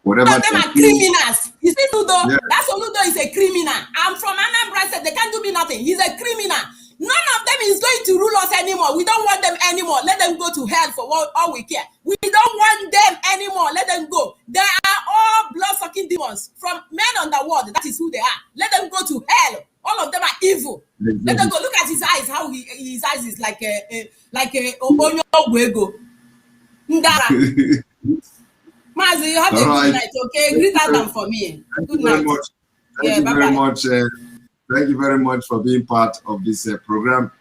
whatever. All of them are criminals. You see, Ludo, that Soludo is a criminal. I'm from Anambra, said they can't do me nothing. He's a criminal. None of them is going to rule us anymore. We don't want them anymore. Let them go to hell for all we care. We don't want them anymore. Let them go. They are all blood-sucking demons from men on the world. That is who they are. Let them go to hell. All of them are evil. Let them go. Look at his eyes. How his eyes is like a Obonyo Gwego. Ndara. Mazi, you have a good night. Okay, greet them for me. Good night. Thank you very much. Thank you very much for being part of this program.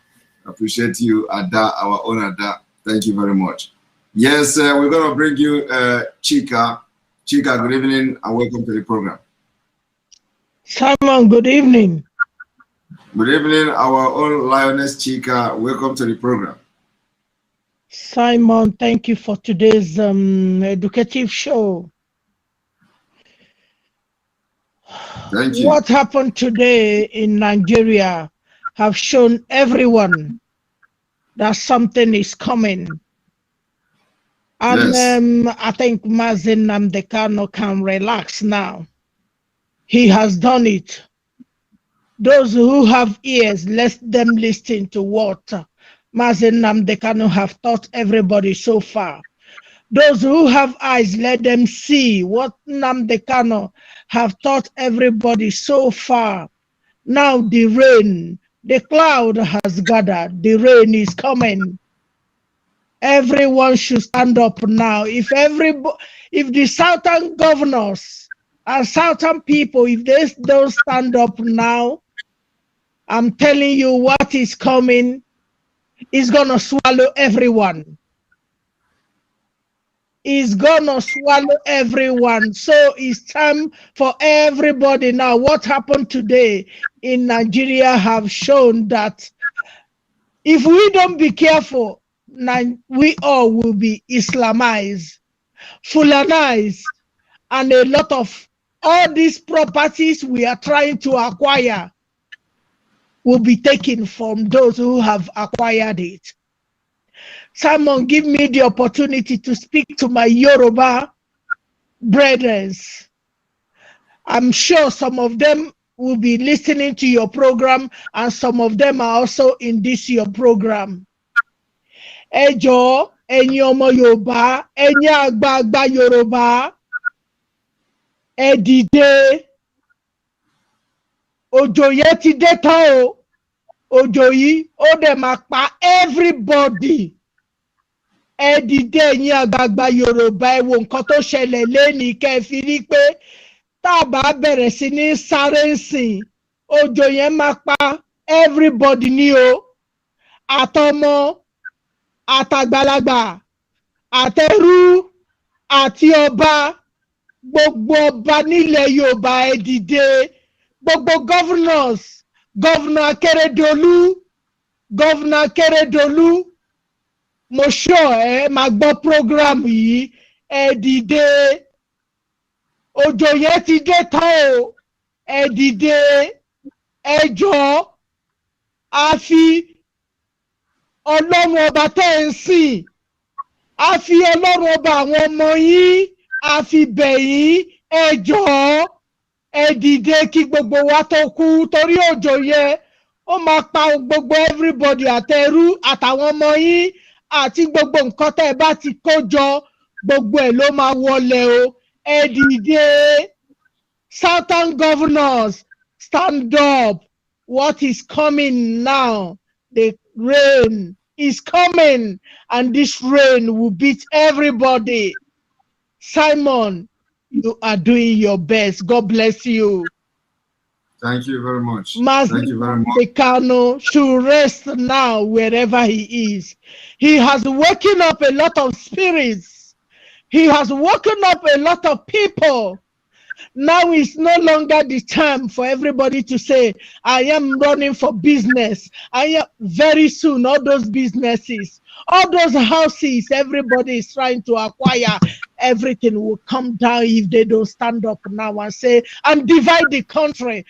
Appreciate you, Ada, our own Ada. Thank you very much. Yes, we're going to bring you Chika. Chika, good evening and welcome to the program. Simon, good evening. Good evening, our own Lioness Chika. Welcome to the program. Simon, thank you for today's educative show. Thank you. What happened today in Nigeria have shown everyone that something is coming. And yes. I think Mazi Nnamdi Kanu can relax now. He has done it. Those who have ears, let them listen to what Mazi Nnamdi Kanu have taught everybody so far. Those who have eyes, let them see what Nnamdi Kanu have taught everybody so far. Now the rain, the cloud has gathered, the rain is coming. Everyone should stand up now. If the southern governors and southern people, if they don't stand up now, I'm telling you what is coming is gonna swallow everyone. Is gonna swallow everyone. So it's time for everybody now. What happened today in Nigeria have shown that if we don't be careful, we all will be Islamized, Fulanized, and a lot of all these properties we are trying to acquire will be taken from those who have acquired it. Simon, give me the opportunity to speak to my Yoruba brethren. I'm sure some of them will be listening to your program, and some of them are also in this your program. Ejo, ẹ̀yin ọmọ Yorùbá, ẹ̀yin àgbààgbà Yorùbá, ẹ dìde. Òjò yẹn ti dé tán o. Òjò yìí ó dẹ̀ máa pa everybody. Ẹ dìde ẹ̀yin àgbààgbà Yorùbá, ẹ wo nǹkan tó ṣẹlẹ̀ lénìí kẹ́ ẹ fi rí pé tá a bá bẹ̀rẹ̀ sí ní sáré ńsìn, òjò yẹn máa pa everybody ní o. Àtọmọ, àtàgbàlagbà, àtẹrú, àti ọba, gbogbo ọba nílẹ̀ Yorùbá ẹ dìde. Gbogbo governors, Governor Akeredolu, mo sure ẹ máa gbọ́ program yìí, ẹ dìde. Òjò yẹn ti dé tán o, ẹ dìde. Ẹ jọ̀ọ́, a fi Ọlọ́run ọba tẹ́ ń sìn, a fi Ọlọ́run ọba àwọn ọmọ yín, a fi bẹ̀ yín, ẹ jọ̀ọ́, ẹ dìde kí gbogbo wa tó kú, torí òjò yẹn ó máa pa gbogbo everybody, àtẹrú àtàwọn ọmọ yín àti gbogbo nǹkan tẹ́ ẹ bá ti kó jọ, gbogbo ẹ̀ ló máa wọlé o. Ẹ dìde. Southern governors, stand up. What is coming now? The rain is coming, and this rain will beat everybody. Simon, you are doing your best. God bless you. Thank you very much. Mazi Thank you very much. Kanu should rest now wherever he is. He has woken up a lot of spirits. He has woken up a lot of people. Now it's no longer the time for everybody to say, I am running for business. I am very soon, all those businesses, all those houses, everybody is trying to acquire. Everything will come down if they don't stand up now and say, and divide the country.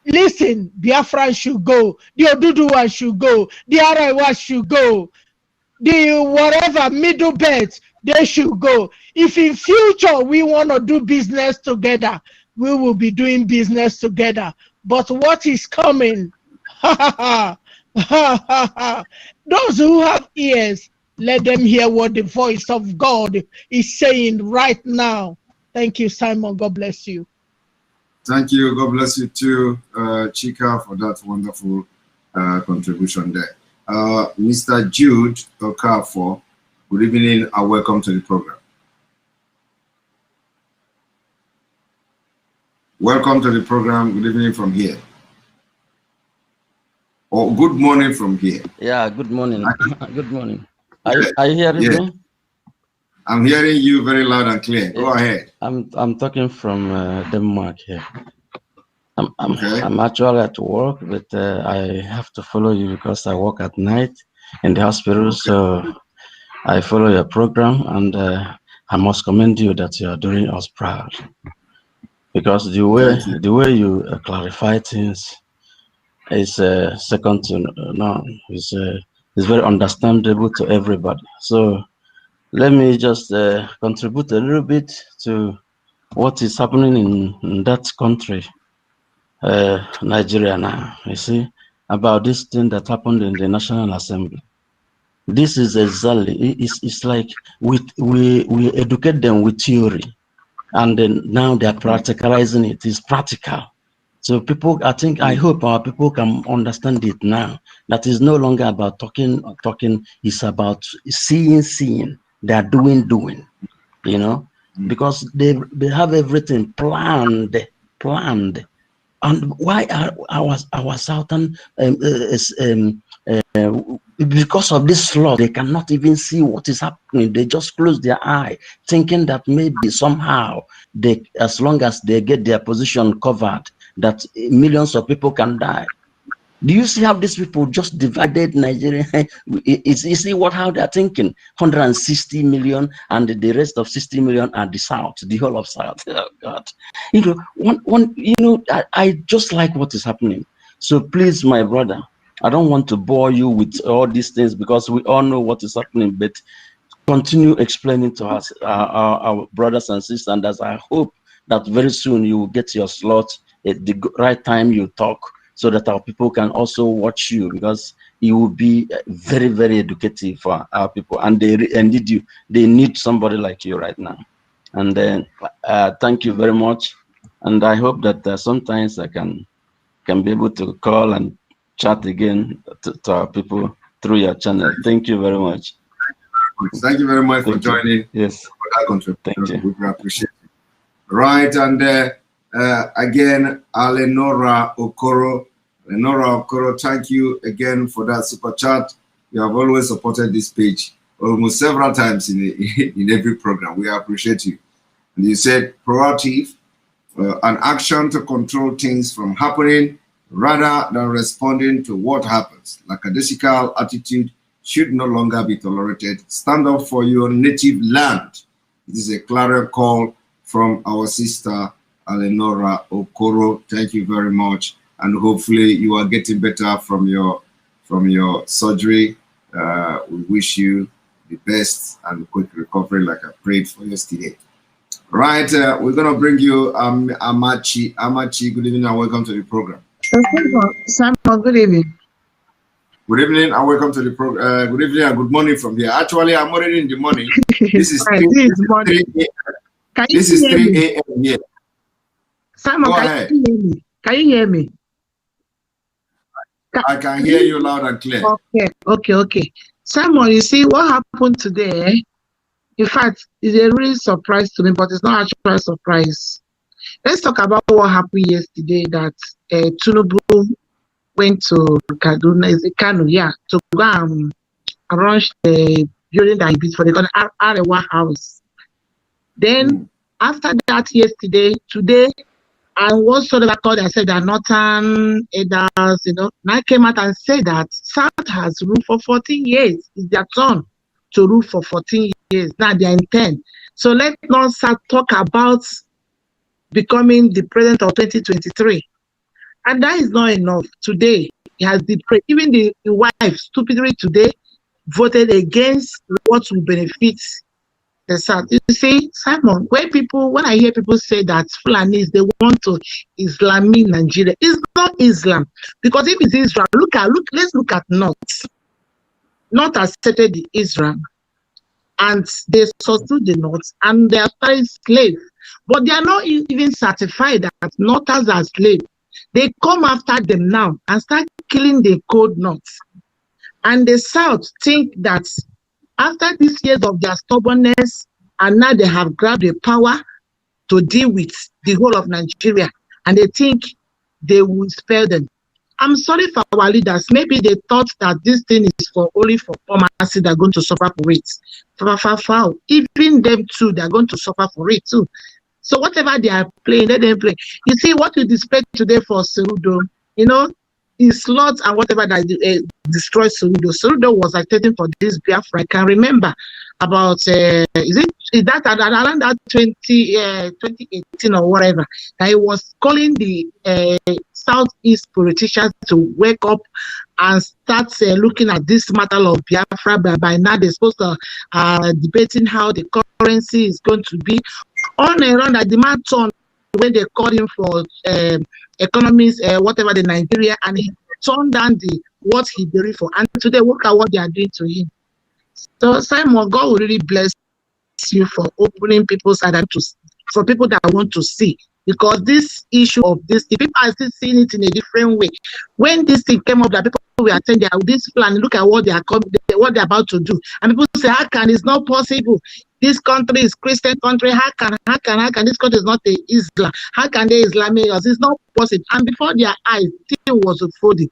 Listen, Biafra should go, the Oduduwa should go, the Araiwa should go, the whatever middle belt, they should go. If in future we want to do business together, we will be doing business together. But what is coming? Those who have ears, let them hear what the voice of God is saying right now. Thank you, Simon. God bless you. Thank you. God bless you too, Chika, for that wonderful contribution there. Mr. Jude Okafor, good evening and welcome to the program. Welcome to the program. Good evening from here. Or good morning from here. Yeah, good morning. Good morning. Are you hearing me? I'm hearing you very loud and clear. Go ahead. I'm talking from Denmark here. I'm actually at work, but I have to follow you because I work at night in the hospital. So I follow your program, and I must commend you that you are doing us proud. Because the way you clarify things is second to none. It's very understandable to everybody. So let me just contribute a little bit to what is happening in that country, Nigeria now. You see, about this thing that happened in the National Assembly. This is exactly, it's like we educate them with theory, and then now they are practicalizing it. It's practical. So people, I hope our people can understand it now. That is no longer about talking, it's about seeing. They are doing, you know, because they have everything planned. And why are our southern because of this law, they cannot even see what is happening. They just close their eye, thinking that maybe somehow they, as long as they get their position covered, that millions of people can die. Do you see how these people just divided Nigeria? You see how they're thinking? 160 million, and the rest of 60 million are the South, the whole of South. Oh God, I just like what is happening. So please, my brother, I don't want to bore you with all these things because we all know what is happening. But continue explaining to us, our brothers and sisters, and as I hope that very soon you will get your slot at the right time you talk, so that our people can also watch you, because you will be very, very educative for our people, and they need you. They need somebody like you right now. And then thank you very much, and I hope that sometimes I can be able to call and chat again to our people through your channel. Thank you very much. Thank you very much for joining. Yes. Thank you. We appreciate it. Right, and again, Lenora Okoro. Lenora Okoro, thank you again for that super chat. You have always supported this page almost several times in every program. We appreciate you. And you said proactive, an action to control things from happening rather than responding to what happens. Lackadaisical attitude should no longer be tolerated. Stand up for your native land. This is a clear call from our sister Lenora Okoro. Thank you very much, and hopefully you are getting better from your surgery. We wish you the best and quick recovery, like I prayed for yesterday. Right, we're gonna bring you Amachi. Amachi, good evening and welcome to the program. Simon, good evening. Good evening and welcome to the program. Good evening and good morning from here. Actually, I'm already in the morning. This is 3 a.m. here. Simon, can you hear me? I can hear you loud and clear. Okay. Simon, you see what happened today. In fact, it's a real surprise to me, but it's not actually a surprise. Let's talk about what happened yesterday. That Tinubu went to Kanu, yeah, to go and arrange the building that he built for the Arewa house. Then after that, today, and what sort of called, I said that Northern elders, now came out and said that South has ruled for 14 years. It's their turn to rule for 14 years. Now they are in 10. So let's not start talk about becoming the president of 2023. And that is not enough. Today, he has even the wife, stupidly today, voted against what will benefit the South. You see, Simon, when I hear people say that Fulanis, they want to Islamic Nigeria, it's not Islam. Because if it's Israel, let's look at North. North accepted the Israel, and they substitute the North, and they are still slaves. But they are not even certified that Northers are slaves. They come after them now and start killing the cold North. And the South think that after these years of their stubbornness, and now they have grabbed the power to deal with the whole of Nigeria, and they think they will spare them. I'm sorry for our leaders. Maybe they thought that this thing is only for pharmacy that are going to suffer for it. Even them too, they're going to suffer for it too. So whatever they are playing, let them play. You see what we displayed today for Cerudo, his slots and whatever that destroyed Cerudo. Cerudo was agitating for this Biafra. I can remember about is that around that 2018 or whatever, that he was calling the Southeast politicians to wake up and start looking at this matter of Biafra. By now they're supposed to debating how the currency is going to be. On and around that the man turned when they called him for economists, whatever the Nigeria, and he turned down what he believed for. And today, look at what they are doing to him. So Simon, God will really bless you for opening people's eyes for people that want to see. Because this issue of this, if people are still seeing it in a different way. When this thing came up, that people were saying this plan, look at what what they're about to do. And people say, how can it's not possible? This country is Christian country. How can this country is not Islam? How can they Islamic us? It's not possible. And before their eyes, thing was unfolding.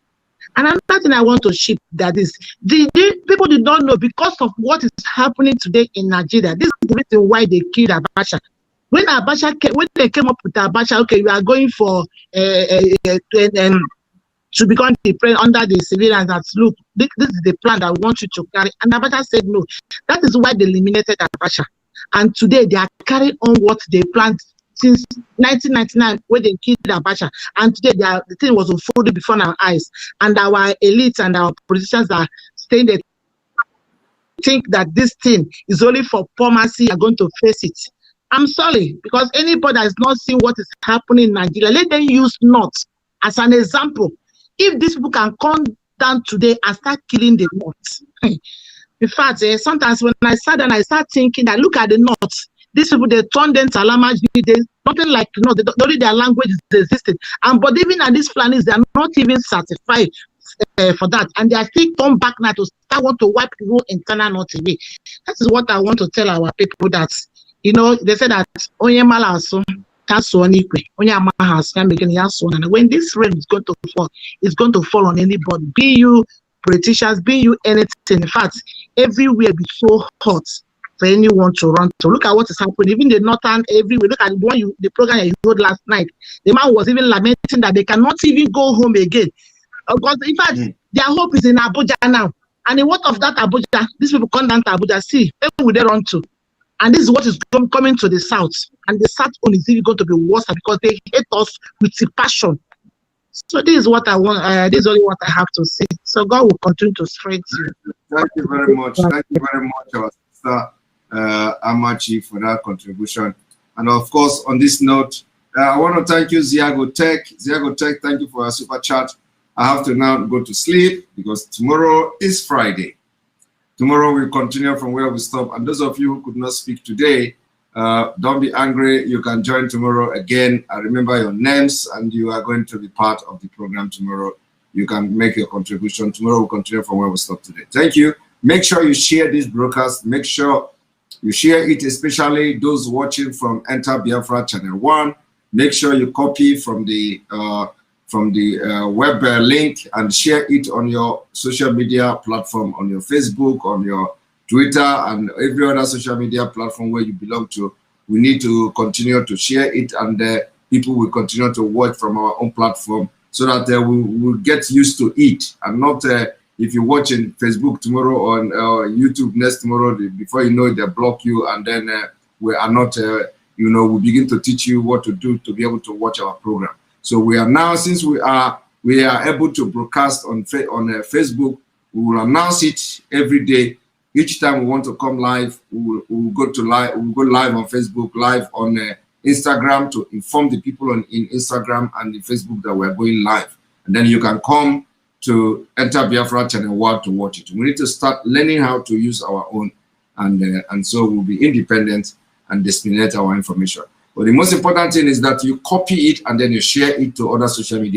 And another thing I want to ship that is the people did not know because of what is happening today in Nigeria. This is the reason why they killed Abacha. When they came up with Abacha, okay, we are going for to become the president under the civilians. That's look, this is the plan that we want you to carry. And Abacha said no. That is why they eliminated Abacha. And today they are carrying on what they planned since 1999 when they killed Abacha. And today the thing was unfolding before our eyes. And our elites and our politicians are staying there. Think that this thing is only for pharmacy are going to face it. I'm sorry, because anybody that is not seeing what is happening in Nigeria, let them use North as an example. If these people can come down today and start killing the North. In fact, sometimes when I sat down, I start thinking that look at the North. These people, they turn them to Alamaji, nothing like, only their language is existing. But even at these planets, they are not even certified for that. And they are still come back now to start want to wipe the whole internal North away. That is what I want to tell our people that, they say that, when this rain is going to fall, it's going to fall on anybody. Be you politicians, be you anything. In fact, everywhere be so hot for anyone to run to. Look at what is happening. Even the Northern, everywhere. Look at the program you heard last night. The man was even lamenting that they cannot even go home again. Because in fact, their hope is in Abuja now. And in what of that Abuja? These people come down to Abuja. See, where will they run to? And this is what is coming to the South. And the South is even going to be worse because they hate us with the passion. So this is what I want. This is only what I have to say. So God will continue to strengthen you. Thank you very much. Thank you very much, our sister Amachi, for that contribution. And of course, on this note, I want to thank you, Ziago Tech. Ziago Tech, thank you for your super chat. I have to now go to sleep because tomorrow is Friday. Tomorrow we'll continue from where we stop. And those of you who could not speak today, don't be angry. You can join tomorrow again. I remember your names and you are going to be part of the program tomorrow. You can make your contribution. Tomorrow we'll continue from where we stop today. Thank you. make sure you share this broadcast. Make sure you share it, especially those watching from Enter Biafra Channel 1. Make sure you copy from the web link and share it on your social media platform, on your Facebook, on your Twitter, and every other social media platform where you belong to. We need to continue to share it, and people will continue to watch from our own platform, so that we will get used to it, and not if you're watching Facebook tomorrow or on YouTube next tomorrow, before you know it, they block you, and then we are not, we begin to teach you what to do to be able to watch our program. So we are now, since we are able to broadcast on Facebook, we will announce it every day. Each time we want to come live, we will go live on Facebook, live on Instagram, to inform the people in Instagram and the Facebook that we're going live. And then you can come to Enter Biafra Channel 1 to watch it. We need to start learning how to use our own, and so we'll be independent and disseminate our information. But the most important thing is that you copy it and then you share it to other social media